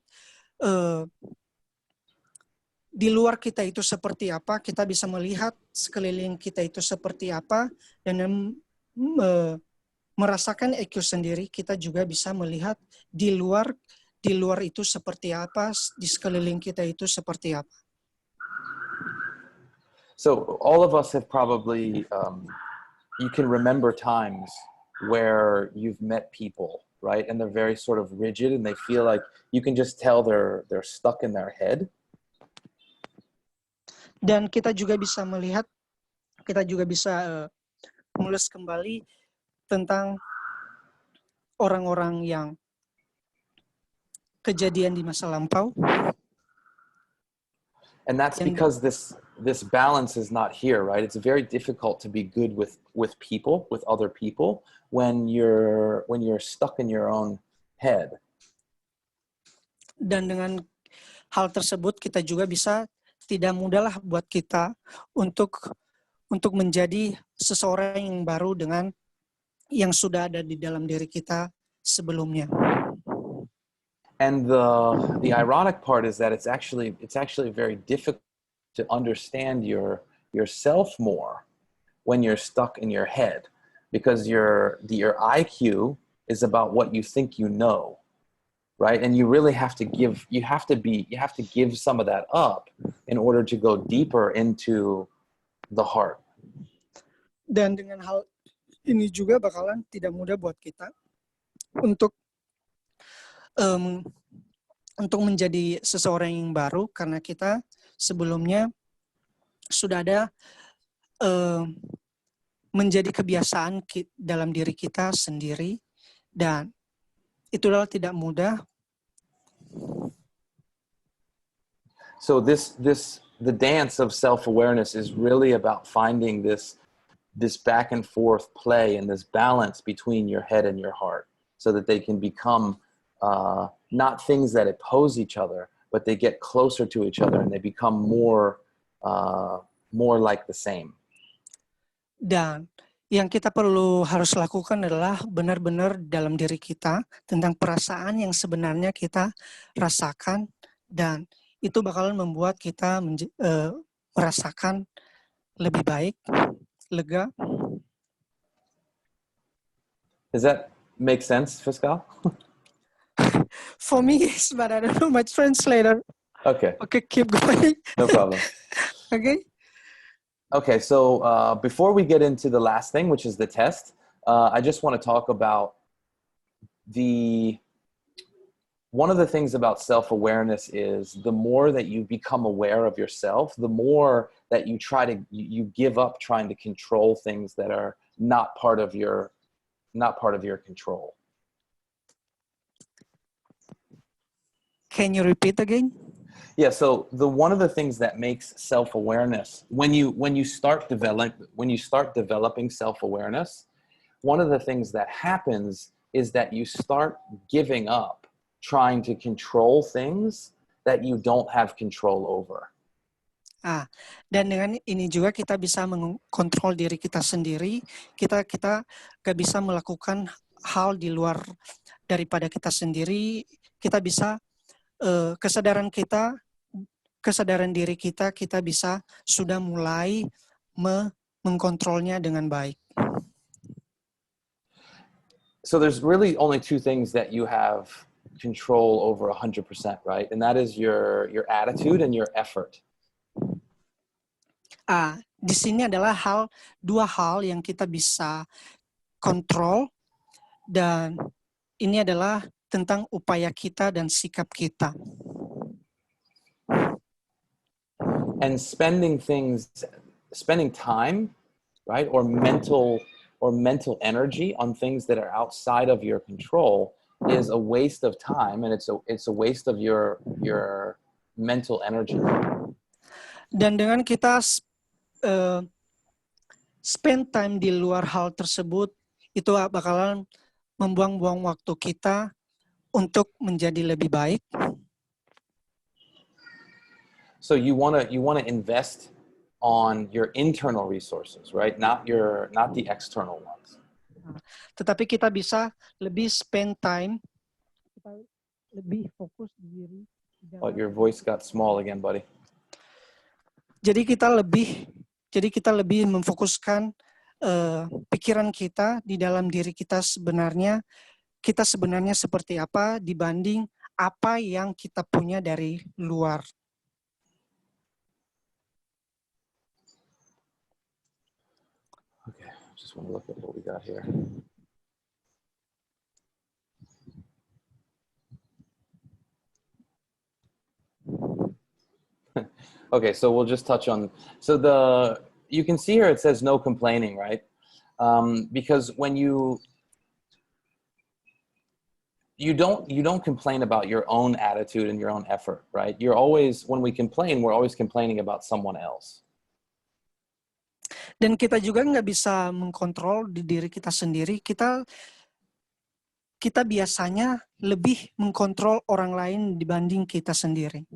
[SPEAKER 2] di luar kita itu seperti apa, kita bisa melihat sekeliling kita itu seperti apa, dan merasakan EQ sendiri, kita juga bisa melihat di luar itu seperti apa, di sekeliling kita itu seperti apa.
[SPEAKER 1] So all of us have probably, you can remember times where you've met people, right? And they're very sort of rigid, and they feel like you can just tell they're stuck in their head.
[SPEAKER 2] Dan kita juga bisa melihat, kita juga bisa mengulas kembali tentang orang-orang yang kejadian di masa lampau.
[SPEAKER 1] And that's because this balance is not here, right? It's very difficult to be good with people, with other people, when you're stuck in your own head.
[SPEAKER 2] Dan dengan hal tersebut kita juga bisa, tidak mudahlah buat kita untuk menjadi seseorang yang baru dengan yang sudah ada di dalam diri kita sebelumnya.
[SPEAKER 1] And the ironic part is that it's actually very difficult to understand yourself more when you're stuck in your head, because your IQ is about what you think you know, right? And you really have to give some of that up in order to go deeper into the heart.
[SPEAKER 2] Dan dengan hal ini juga bakalan tidak mudah buat kita untuk menjadi seseorang yang baru, karena kita sebelumnya sudah ada menjadi kebiasaan dalam diri kita sendiri, dan itulah tidak mudah.
[SPEAKER 1] So the dance of self-awareness is really about finding this back and forth play and this balance between your head and your heart, so that they can become not things that oppose each other, but they get closer to each other and they become more like the same.
[SPEAKER 2] Dan yang kita harus lakukan adalah benar-benar dalam diri kita tentang perasaan yang sebenarnya kita rasakan, dan itu bakalan membuat kita merasakan lebih baik, lega.
[SPEAKER 1] Does that make sense, Fiskal?
[SPEAKER 2] For me, yes, but I don't know my translator.
[SPEAKER 1] Okay.
[SPEAKER 2] Okay, keep going.
[SPEAKER 1] No problem. Okay, so before we get into the last thing, which is the test, I just want to talk about one of the things about self-awareness is the more that you become aware of yourself, the more that you you give up trying to control things that are not part of your control.
[SPEAKER 2] Can you repeat again?
[SPEAKER 1] Yeah, so one of the things that makes self-awareness, when you start developing self-awareness, one of the things that happens is that you start giving up trying to control things that you don't have control over.
[SPEAKER 2] Dan dengan ini juga kita bisa mengontrol diri kita sendiri. Kita gak bisa melakukan hal di luar daripada kita sendiri. Kita bisa kesadaran diri kita bisa sudah mulai mengkontrolnya dengan baik.
[SPEAKER 1] So there's really only two things that you have control over 100%, right? And that is your attitude and your effort.
[SPEAKER 2] Di sini adalah dua hal yang kita bisa kontrol, dan ini adalah tentang upaya kita dan sikap kita.
[SPEAKER 1] And spending time, right, or mental energy on things that are outside of your control is a waste of time, and it's a waste of your mental energy.
[SPEAKER 2] Dan dengan kita spend time di luar hal tersebut, itu bakalan membuang-buang waktu kita untuk menjadi lebih baik.
[SPEAKER 1] So you want to invest on your internal resources, right? Not the external ones.
[SPEAKER 2] Tetapi kita bisa lebih spend time, kita lebih fokus diri.
[SPEAKER 1] Oh, your voice got small again, buddy.
[SPEAKER 2] Jadi kita lebih memfokuskan pikiran kita di dalam diri kita sebenarnya seperti apa dibanding apa yang kita punya dari luar.
[SPEAKER 1] Okay, just want to look at what we got here. Okay, so we'll just touch on, you can see here it says no complaining, right? Because when you don't complain about your own attitude and your own effort, right? When we complain, we're always complaining about someone else.
[SPEAKER 2] Dan kita juga nggak bisa mengkontrol di diri kita sendiri. Kita biasanya lebih mengkontrol orang lain dibanding kita sendiri.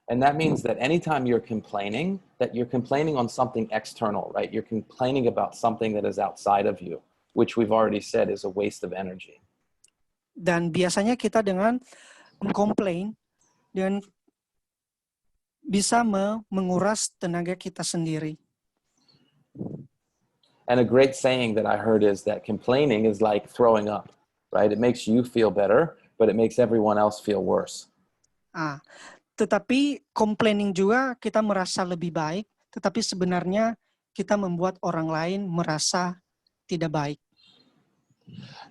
[SPEAKER 1] And that means that anytime you're complaining, that you're complaining on something external, right? You're complaining about something that is outside of you, which we've already said is a waste of energy.
[SPEAKER 2] Dan biasanya kita dengan mengkomplain dan bisa menguras tenaga kita sendiri.
[SPEAKER 1] And a great saying that I heard is that complaining is like throwing up, right? It makes you feel better, but it makes everyone else feel worse.
[SPEAKER 2] Ah, tetapi complaining juga kita merasa lebih baik, tetapi sebenarnya kita membuat orang lain merasa tidak baik.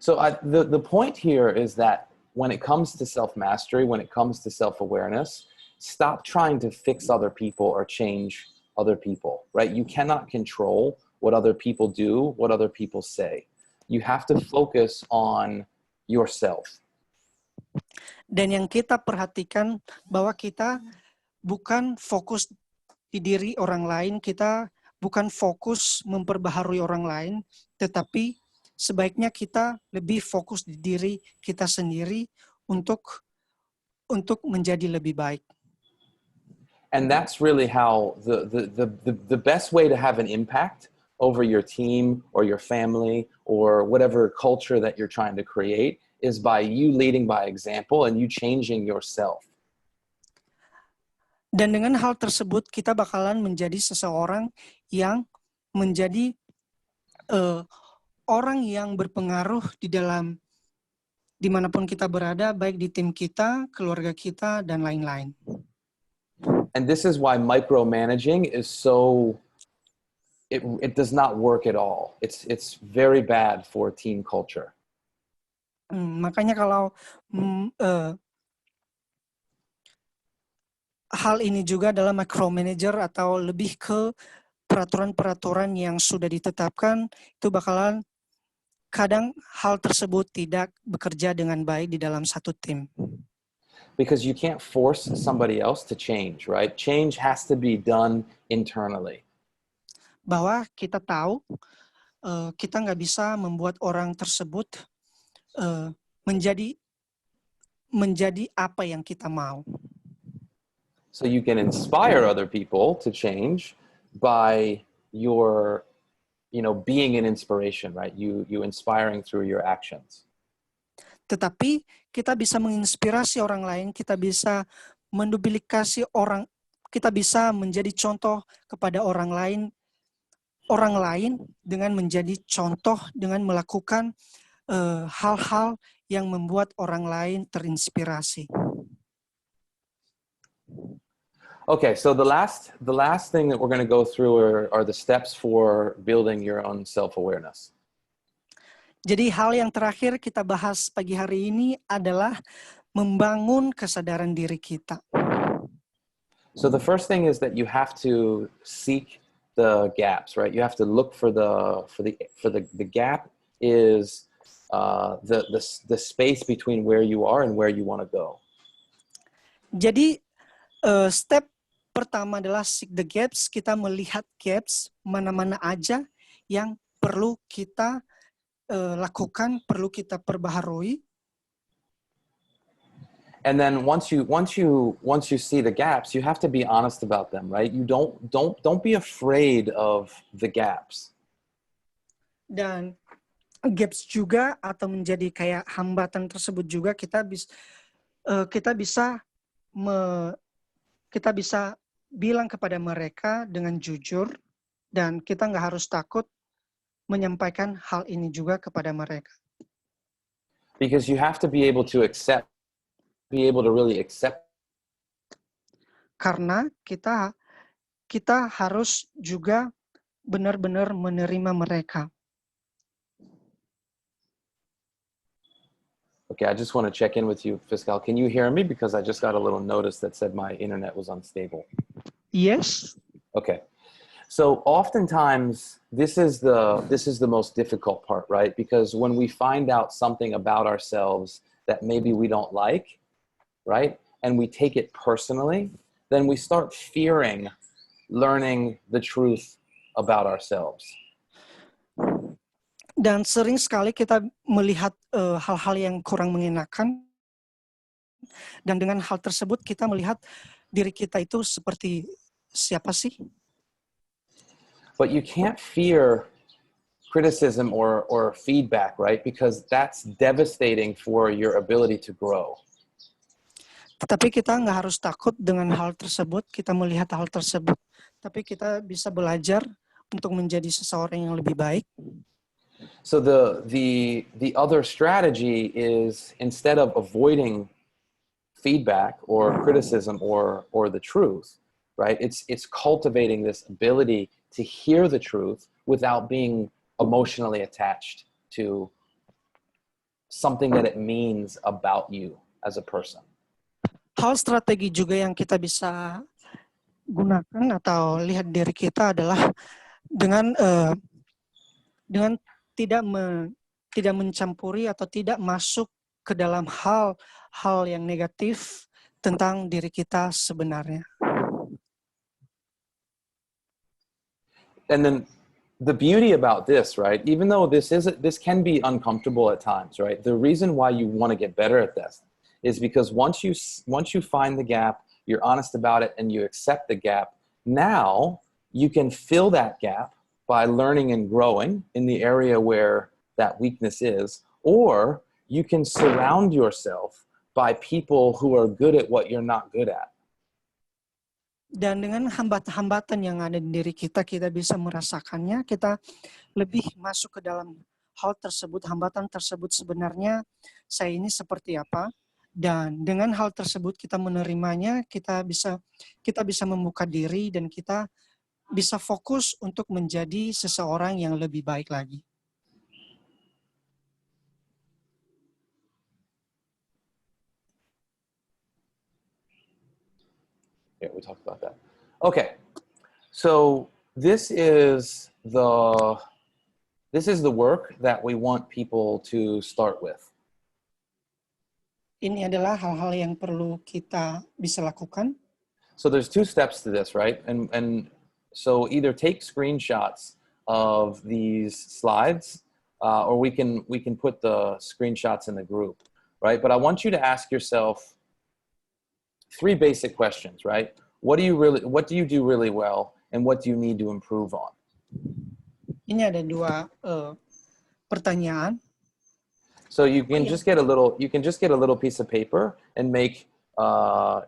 [SPEAKER 1] So the point here is that when it comes to self-mastery, when it comes to self-awareness, stop trying to fix other people or change other people, right? You cannot control what other people do, what other people say. You have to focus on yourself.
[SPEAKER 2] Dan yang kita perhatikan bahwa kita bukan fokus di diri orang lain, kita bukan fokus memperbaharui orang lain, tetapi sebaiknya kita lebih fokus di diri kita sendiri untuk menjadi lebih baik.
[SPEAKER 1] And that's really how the best way to have an impact over your team or your family or whatever culture that you're trying to create is by you leading by example and you changing yourself.
[SPEAKER 2] Dan dengan hal tersebut kita bakalan menjadi seseorang yang menjadi orang yang berpengaruh di dalam dimanapun kita berada, baik di tim kita, keluarga kita, dan lain-lain.
[SPEAKER 1] And this is why micromanaging is so, it does not work at all. It's very bad for team culture.
[SPEAKER 2] Makanya kalau hal ini juga adalah micromanager atau lebih ke peraturan-peraturan yang sudah ditetapkan, itu bakalan kadang hal tersebut tidak bekerja dengan baik di dalam satu tim.
[SPEAKER 1] Because you can't force somebody else to change, right? Change has to be done internally.
[SPEAKER 2] Bahwa kita tahu kita nggak bisa membuat orang tersebut menjadi apa yang kita mau.
[SPEAKER 1] So you can inspire other people to change by your, being an inspiration, right? You inspiring through your actions.
[SPEAKER 2] Tetapi kita bisa menginspirasi orang lain, kita bisa menduplikasi orang, kita bisa menjadi contoh kepada orang lain dengan menjadi contoh dengan melakukan hal-hal yang membuat orang lain terinspirasi.
[SPEAKER 1] Okay, so the last thing that we're going to go through are the steps for building your own self-awareness.
[SPEAKER 2] Jadi hal yang terakhir kita bahas pagi hari ini adalah membangun kesadaran diri kita.
[SPEAKER 1] So the first thing is that you have to seek the gaps, right? You have to look for the gap is the space between where you are and where you want to go.
[SPEAKER 2] Jadi step pertama adalah seek the gaps. Kita melihat gaps mana-mana aja yang perlu kita lakukan, perlu kita perbaharui.
[SPEAKER 1] And then once you see the gaps, you have to be honest about them, right? You don't be afraid of the gaps.
[SPEAKER 2] Dan gaps juga atau menjadi kayak hambatan tersebut juga kita bisa bilang kepada mereka dengan jujur, dan kita nggak harus takut menyampaikan hal ini juga kepada mereka.
[SPEAKER 1] Because you have to be able to really accept.
[SPEAKER 2] Karena kita harus juga benar-benar menerima mereka.
[SPEAKER 1] Okay, I just want to check in with you, Fiskal. Can you hear me? Because I just got a little notice that said my internet was unstable.
[SPEAKER 2] Yes.
[SPEAKER 1] Okay. So oftentimes this is the most difficult part, right? Because when we find out something about ourselves that maybe we don't like, right? And we take it personally, then we start fearing learning the truth about ourselves.
[SPEAKER 2] Dan sering sekali kita melihat hal-hal yang kurang mengenakan, dan dengan hal tersebut kita melihat diri kita itu seperti siapa sih?
[SPEAKER 1] But you can't fear criticism or feedback, right? Because that's devastating for your ability to grow.
[SPEAKER 2] Tetapi kita nggak harus takut dengan hal tersebut, kita melihat hal tersebut, tapi kita bisa belajar untuk menjadi seseorang yang lebih baik.
[SPEAKER 1] So the other strategy is, instead of avoiding feedback or criticism or the truth, right? It's cultivating this ability to hear the truth without being emotionally attached to something that it means about you as a person.
[SPEAKER 2] Hal strategi juga yang kita bisa gunakan atau lihat diri kita adalah dengan tidak mencampuri atau tidak masuk ke dalam hal yang negatif tentang diri kita sebenarnya.
[SPEAKER 1] And then the beauty about this, right? Even though this can be uncomfortable at times, right? The reason why you want to get better at this is because once you find the gap, you're honest about it, and you accept the gap, now you can fill that gap by learning and growing in the area where that weakness is, or you can surround yourself by people who are good at what you're not good at.
[SPEAKER 2] Dan dengan hambatan-hambatan yang ada di diri kita, kita bisa merasakannya, kita lebih masuk ke dalam hal tersebut, hambatan tersebut sebenarnya saya ini seperti apa. Dan dengan hal tersebut kita menerimanya, kita bisa membuka diri dan kita bisa fokus untuk menjadi seseorang yang lebih baik lagi.
[SPEAKER 1] Yeah, we talked about that. Okay, so this is the work that we want people to start with.
[SPEAKER 2] Ini adalah hal-hal yang perlu kita bisa lakukan.
[SPEAKER 1] So there's two steps to this, right? And so either take screenshots of these slides, or we can put the screenshots in the group, right? But I want you to ask yourself three basic questions, right? What do you do really well, and what do you need to improve on?
[SPEAKER 2] Ini ada dua pertanyaan.
[SPEAKER 1] So you can just get a little piece of paper and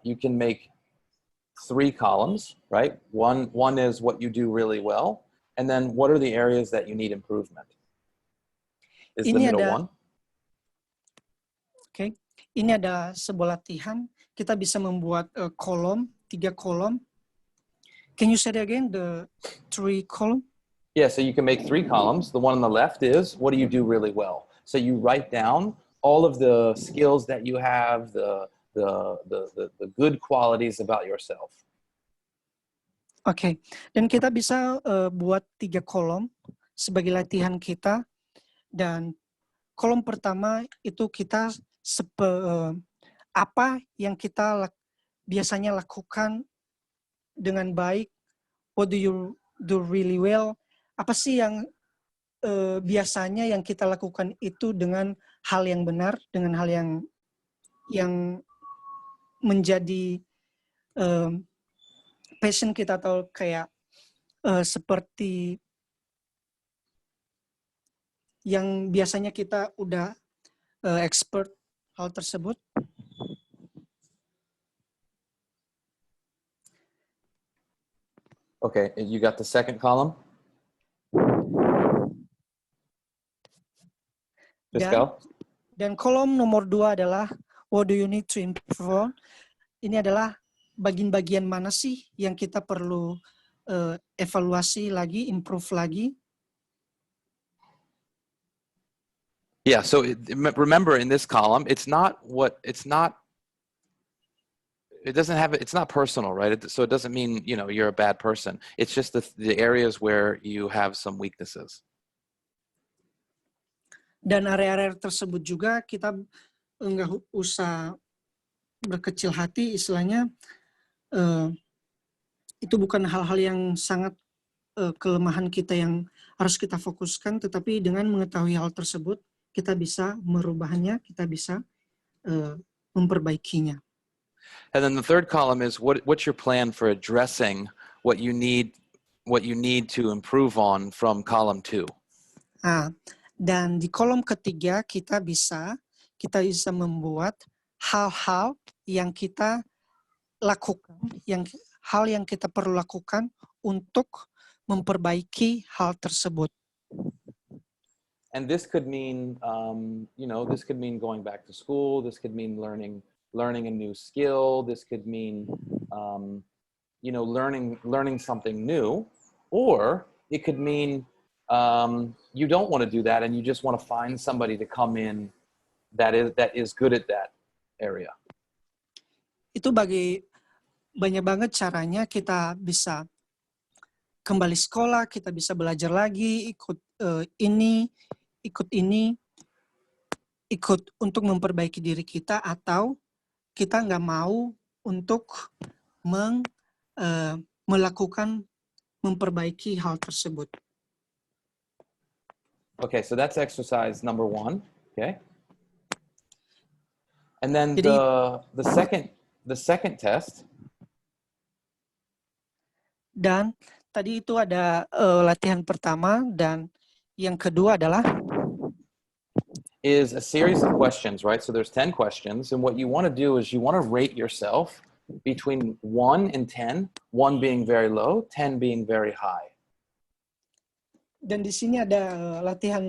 [SPEAKER 1] you can make 3 columns, right? One is what you do really well, and then what are the areas that you need improvement? Is the middle one?
[SPEAKER 2] Okay. Ini ada sebuah latihan. Kita bisa membuat 3 kolom. Can you say that again? The 3 column?
[SPEAKER 1] Yeah, so you can make 3 columns. The one on the left is, what do you do really well? So you write down all of the skills that you have, the good qualities about yourself.
[SPEAKER 2] Oke. Dan kita bisa buat 3 kolom sebagai latihan kita. Dan kolom pertama itu kita apa yang kita biasanya lakukan dengan baik. What do you do really well? Apa sih yang biasanya yang kita lakukan itu dengan hal yang benar, dengan hal yang menjadi passion kita, atau kayak seperti yang biasanya kita udah expert hal tersebut.
[SPEAKER 1] Okay, you got the second column? Fiskal?
[SPEAKER 2] Dan kolom nomor 2 adalah what do you need to improve on? Ini adalah bagian-bagian mana sih yang kita perlu evaluasi lagi, improve lagi.
[SPEAKER 1] Yeah, so remember, in this column, it's not personal, right? So it doesn't mean, you're a bad person. It's just the areas where you have some weaknesses.
[SPEAKER 2] Dan area-area tersebut juga kita nggak usah berkecil hati, istilahnya itu bukan hal-hal yang sangat kelemahan kita yang harus kita fokuskan, tetapi dengan mengetahui hal tersebut kita bisa merubahnya, kita bisa memperbaikinya.
[SPEAKER 1] And then the third column is what's your plan for addressing what you need to improve on from column 2.
[SPEAKER 2] Dan di kolom ketiga kita bisa membuat hal-hal yang kita lakukan, hal yang kita perlu lakukan untuk memperbaiki hal tersebut.
[SPEAKER 1] And this could mean, this could mean going back to school. This could mean learning a new skill. This could mean, learning something new, or it could mean you don't want to do that and you just want to find somebody to come in that is good at that area.
[SPEAKER 2] Itu banyak banget caranya kita bisa kembali sekolah, kita bisa belajar lagi, ikut untuk memperbaiki diri kita, atau kita nggak mau untuk memperbaiki hal tersebut.
[SPEAKER 1] Okay, so that's exercise number 1. Okay, and then
[SPEAKER 2] Jadi,
[SPEAKER 1] the second test.
[SPEAKER 2] Dan tadi itu ada latihan pertama, dan yang kedua adalah
[SPEAKER 1] is a series of questions, right? So there's 10 questions, and what you want to do is you want to rate yourself between 1 and 10, 1 being very low, 10 being very high.
[SPEAKER 2] Dan di sini ada latihan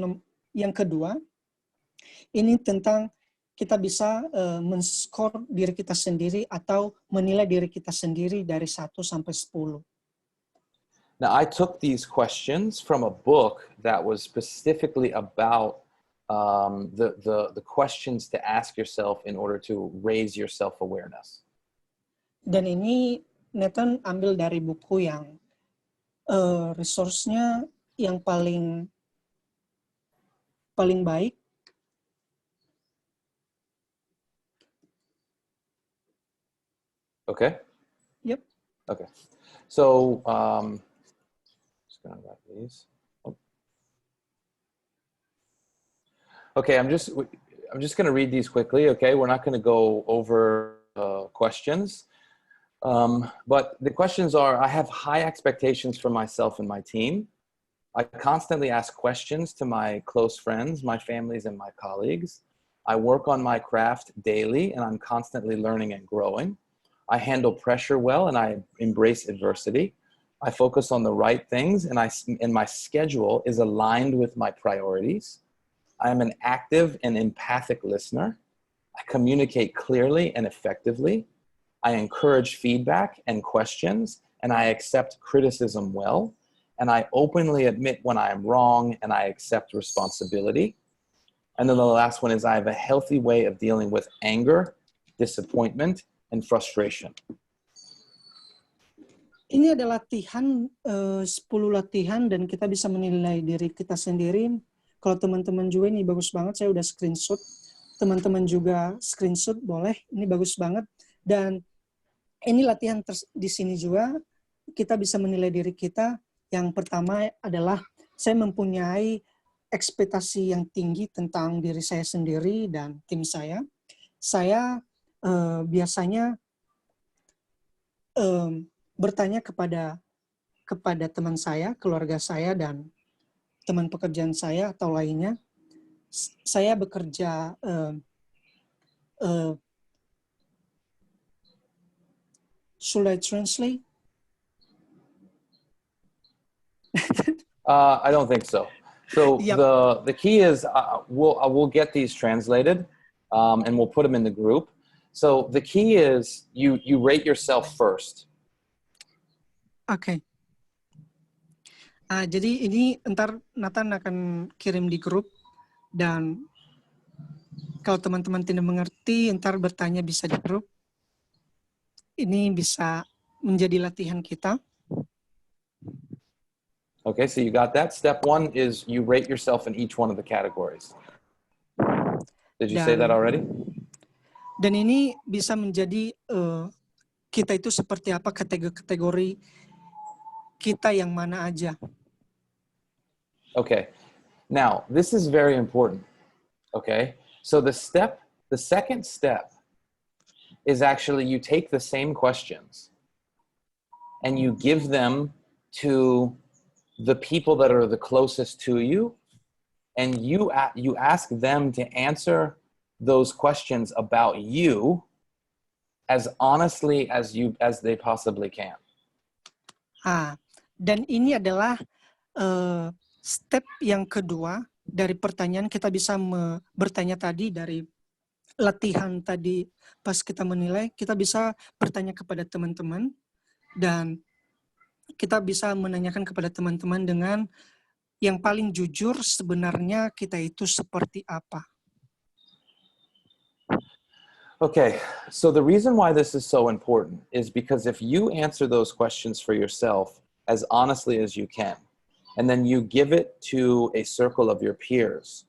[SPEAKER 2] yang kedua. Ini tentang kita bisa men-score diri kita sendiri atau menilai diri kita sendiri dari 1 sampai 10.
[SPEAKER 1] Now, I took these questions from a book that was specifically about the questions to ask yourself in order to raise your self-awareness.
[SPEAKER 2] Dan ini Nathan ambil dari buku yang resource-nya yang paling baik.
[SPEAKER 1] Okay?
[SPEAKER 2] Yep.
[SPEAKER 1] Okay. So, just gonna write these. Oh. Okay, I'm just gonna read these quickly. Okay, we're not gonna go over questions, but the questions are: I have high expectations for myself and my team. I constantly ask questions to my close friends, my families, and my colleagues. I work on my craft daily, and I'm constantly learning and growing. I handle pressure well, and I embrace adversity. I focus on the right things, and my schedule is aligned with my priorities. I am an active and empathic listener. I communicate clearly and effectively. I encourage feedback and questions, and I accept criticism well. And I openly admit when I am wrong, and I accept responsibility. And then the last one is I have a healthy way of dealing with anger, disappointment, and frustration.
[SPEAKER 2] Ini ada latihan, 10 latihan, dan kita bisa menilai diri kita sendiri. Kalau teman-teman juga, ini bagus banget, saya udah screenshot. Teman-teman juga screenshot, boleh, ini bagus banget. Dan ini latihan di sini juga, kita bisa menilai diri kita. Yang pertama adalah, saya mempunyai ekspektasi yang tinggi tentang diri saya sendiri dan tim saya. Saya biasanya bertanya kepada teman saya, keluarga saya, dan teman pekerjaan saya atau lainnya. Saya bekerja should I translate?
[SPEAKER 1] I don't think so. So
[SPEAKER 2] Yep.
[SPEAKER 1] the key is we'll get these translated, and we'll put them in the group. So the key is you rate yourself first.
[SPEAKER 2] Oke. Jadi ini ntar Nathan akan kirim di grup, dan kalau teman-teman tidak mengerti, ntar bertanya bisa di grup. Ini bisa menjadi latihan kita.
[SPEAKER 1] Okay, so you got that. Step 1 is you rate yourself in each one of the categories. Did you say that already?
[SPEAKER 2] Dan ini bisa menjadi kita itu seperti apa, kategori kita yang mana aja.
[SPEAKER 1] Okay. Now, this is very important. Okay. So the second step is actually you take the same questions and you give them to the people that are the closest to you, and you ask them to answer those questions about you as honestly as they possibly can.
[SPEAKER 2] Dan ini adalah step yang kedua, dari pertanyaan kita bisa bertanya tadi dari latihan tadi pas kita menilai, kita bisa bertanya kepada teman-teman dan kita bisa menanyakan kepada teman-teman dengan yang paling jujur sebenarnya kita itu seperti apa.
[SPEAKER 1] Okay, so the reason why this is so important is because if you answer those questions for yourself as honestly as you can, and then you give it to a circle of your peers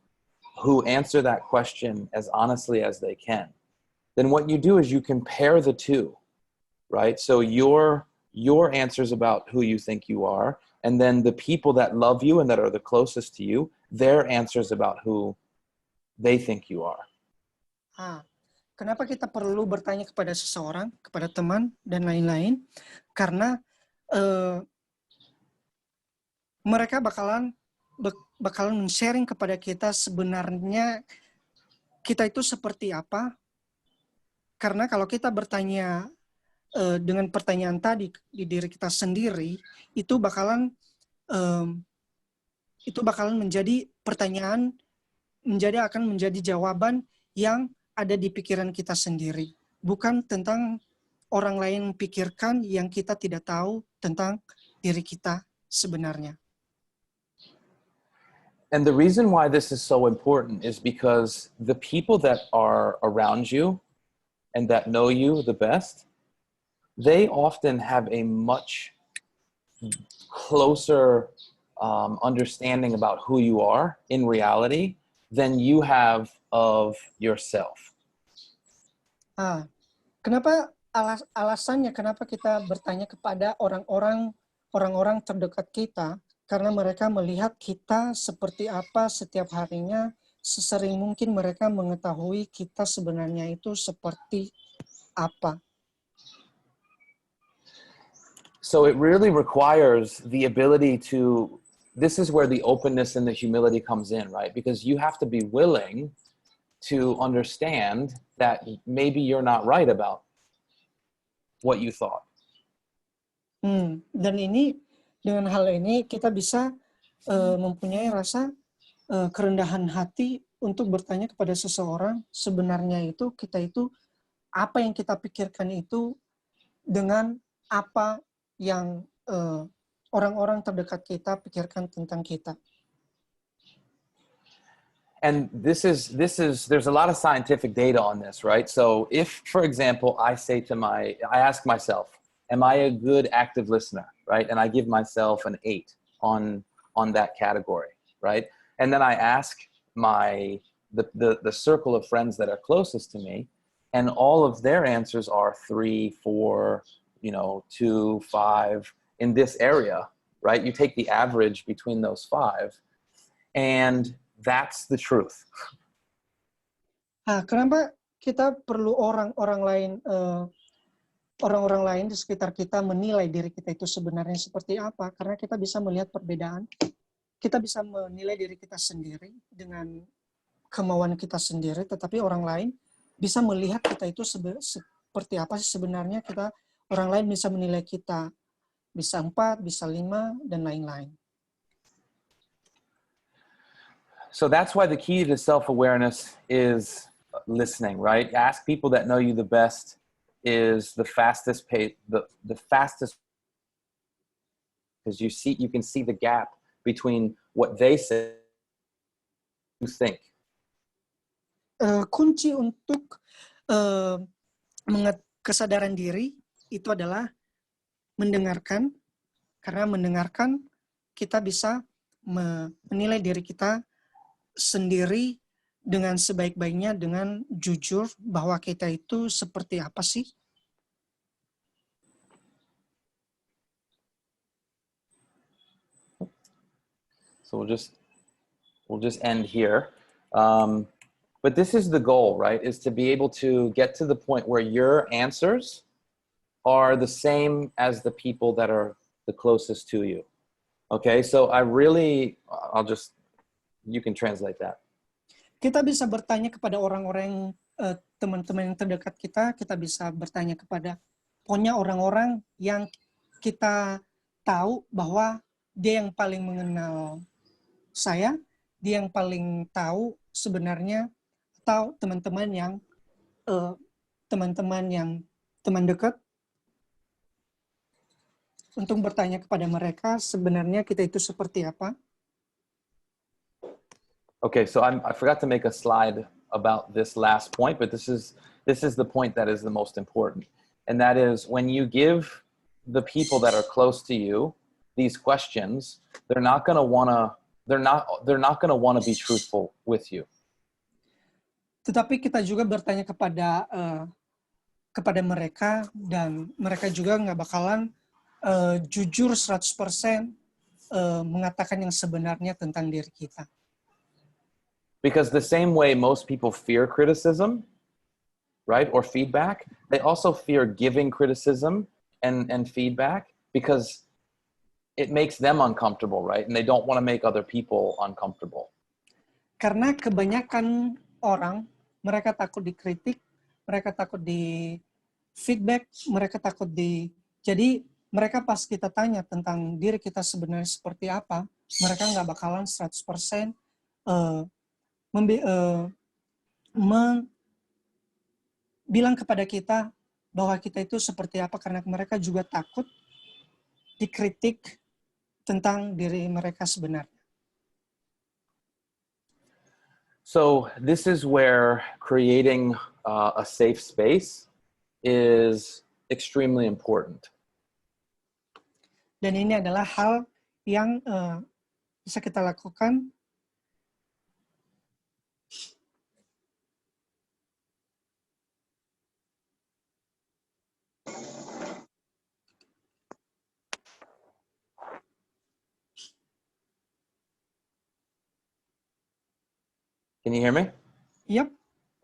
[SPEAKER 1] who answer that question as honestly as they can, then what you do is you compare the two, right? So your answers about who you think you are, and then the people that love you and that are the closest to you, their answers about who they think you are.
[SPEAKER 2] Kenapa kita perlu bertanya kepada seseorang, kepada teman, dan lain-lain? Karena mereka bakalan sharing kepada kita sebenarnya kita itu seperti apa. Karena kalau kita bertanya dengan pertanyaan tadi di diri kita sendiri, itu bakalan menjadi pertanyaan, akan menjadi jawaban yang ada di pikiran kita sendiri, bukan tentang orang lain pikirkan yang kita tidak tahu tentang diri kita sebenarnya.
[SPEAKER 1] And the reason why this is so important is because the people that are around you and that know you the best, they often have a much closer understanding about who you are in reality than you have of yourself.
[SPEAKER 2] Kenapa alasannya kenapa kita bertanya kepada orang-orang terdekat kita? Karena mereka melihat kita seperti apa setiap harinya, sesering mungkin mereka mengetahui kita sebenarnya itu seperti apa.
[SPEAKER 1] So it really requires the ability to, this is where the openness and the humility comes in, right? Because you have to be willing to understand that maybe you're not right about what you thought.
[SPEAKER 2] Dan dengan hal ini kita bisa mempunyai rasa kerendahan hati untuk bertanya kepada seseorang sebenarnya itu kita itu apa yang kita pikirkan itu dengan apa yang orang-orang terdekat kita pikirkan tentang kita.
[SPEAKER 1] And there's a lot of scientific data on this, right? So if, for example, I ask myself, am I a good active listener, right? And I give myself an 8 on that category, right? And then I ask the circle of friends that are closest to me, and all of their answers are 3, 4, 2, 5 in this area, right? You take the average between those 5, and that's the truth.
[SPEAKER 2] Kenapa kita perlu orang-orang lain di sekitar kita menilai diri kita itu sebenarnya seperti apa? Karena kita bisa melihat perbedaan. Kita bisa menilai diri kita sendiri dengan kemauan kita sendiri, tetapi orang lain bisa melihat kita itu seperti apa sih sebenarnya. Orang lain bisa menilai kita bisa 4, bisa 5, dan lain-lain.
[SPEAKER 1] So that's why the key to self-awareness is listening, right? Ask people that know you the best is the fastest the fastest, because you can see the gap between what they say and you think.
[SPEAKER 2] Kunci untuk kesadaran diri itu adalah mendengarkan, karena mendengarkan kita bisa menilai diri kita sendiri dengan sebaik-baiknya, dengan jujur bahwa kita itu seperti apa sih.
[SPEAKER 1] So we'll just end here. But this is the goal, right? Is to be able to get to the point where your answers are the same as the people that are the closest to you. Okay, so you can translate that.
[SPEAKER 2] Kita bisa bertanya kepada orang-orang, teman-teman yang terdekat kita bisa bertanya kepada pokoknya orang-orang yang kita tahu bahwa dia yang paling mengenal saya, dia yang paling tahu sebenarnya, atau teman-teman yang teman dekat, untuk bertanya kepada mereka sebenarnya kita itu seperti apa.
[SPEAKER 1] Okay, so I forgot to make a slide about this last point, but this is the point that is the most important. And that is when you give the people that are close to you these questions, they're not going to want to be truthful with you.
[SPEAKER 2] Tetapi kita juga bertanya kepada mereka, dan mereka juga nggak bakalan jujur 100% mengatakan yang sebenarnya tentang diri kita.
[SPEAKER 1] Because the same way most people fear criticism, right, or feedback, they also fear giving criticism and feedback because it makes them uncomfortable, right? And they don't want to make other people uncomfortable.
[SPEAKER 2] Karena kebanyakan orang, mereka takut dikritik, mereka takut di feedback, mereka takut jadi mereka pas kita tanya tentang diri kita sebenarnya seperti apa, mereka nggak bakalan 100% bilang kepada kita bahwa kita itu seperti apa, karena mereka juga takut dikritik tentang diri mereka sebenarnya.
[SPEAKER 1] So this is where creating a safe space is extremely important.
[SPEAKER 2] Dan ini adalah hal yang bisa kita lakukan
[SPEAKER 1] Can you hear me?
[SPEAKER 2] Yep.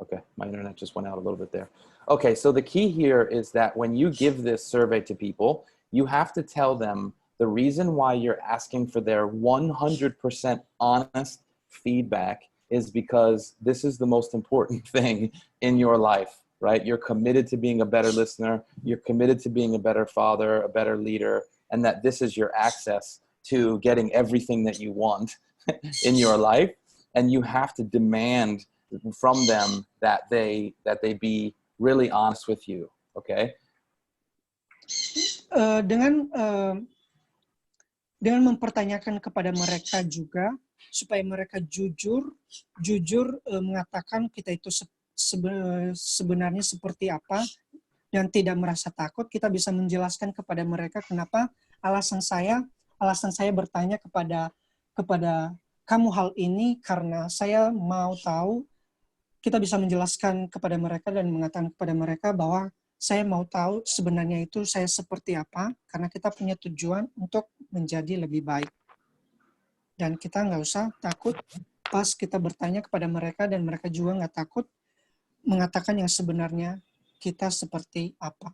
[SPEAKER 1] Okay, my internet just went out a little bit there. Okay, so the key here is that when you give this survey to people, you have to tell them the reason why you're asking for their 100% honest feedback is because this is the most important thing in your life, right? You're committed to being a better listener, you're committed to being a better father, a better leader, and that this is your access to getting everything that you want in your life. And you have to demand from them that they be really honest with you, okay?
[SPEAKER 2] Dengan mempertanyakan kepada mereka juga supaya mereka jujur mengatakan kita itu sebenarnya seperti apa, dan tidak merasa takut. Kita bisa menjelaskan kepada mereka kenapa alasan saya bertanya kepada kamu hal ini, karena saya mau tahu. Kita bisa menjelaskan kepada mereka dan mengatakan kepada mereka bahwa saya mau tahu sebenarnya itu saya seperti apa, karena kita punya tujuan untuk menjadi lebih baik. Dan kita nggak usah takut pas kita bertanya kepada mereka, dan mereka juga nggak takut mengatakan yang sebenarnya kita seperti apa.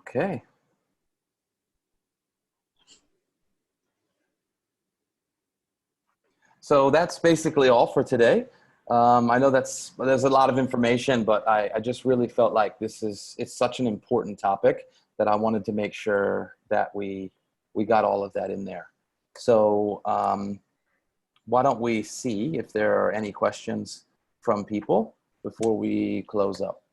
[SPEAKER 1] Okay. So that's basically all for today. I know there's a lot of information, but I just really felt like it's such an important topic that I wanted to make sure that we got all of that in there. So why don't we see if there are any questions from people before we close up?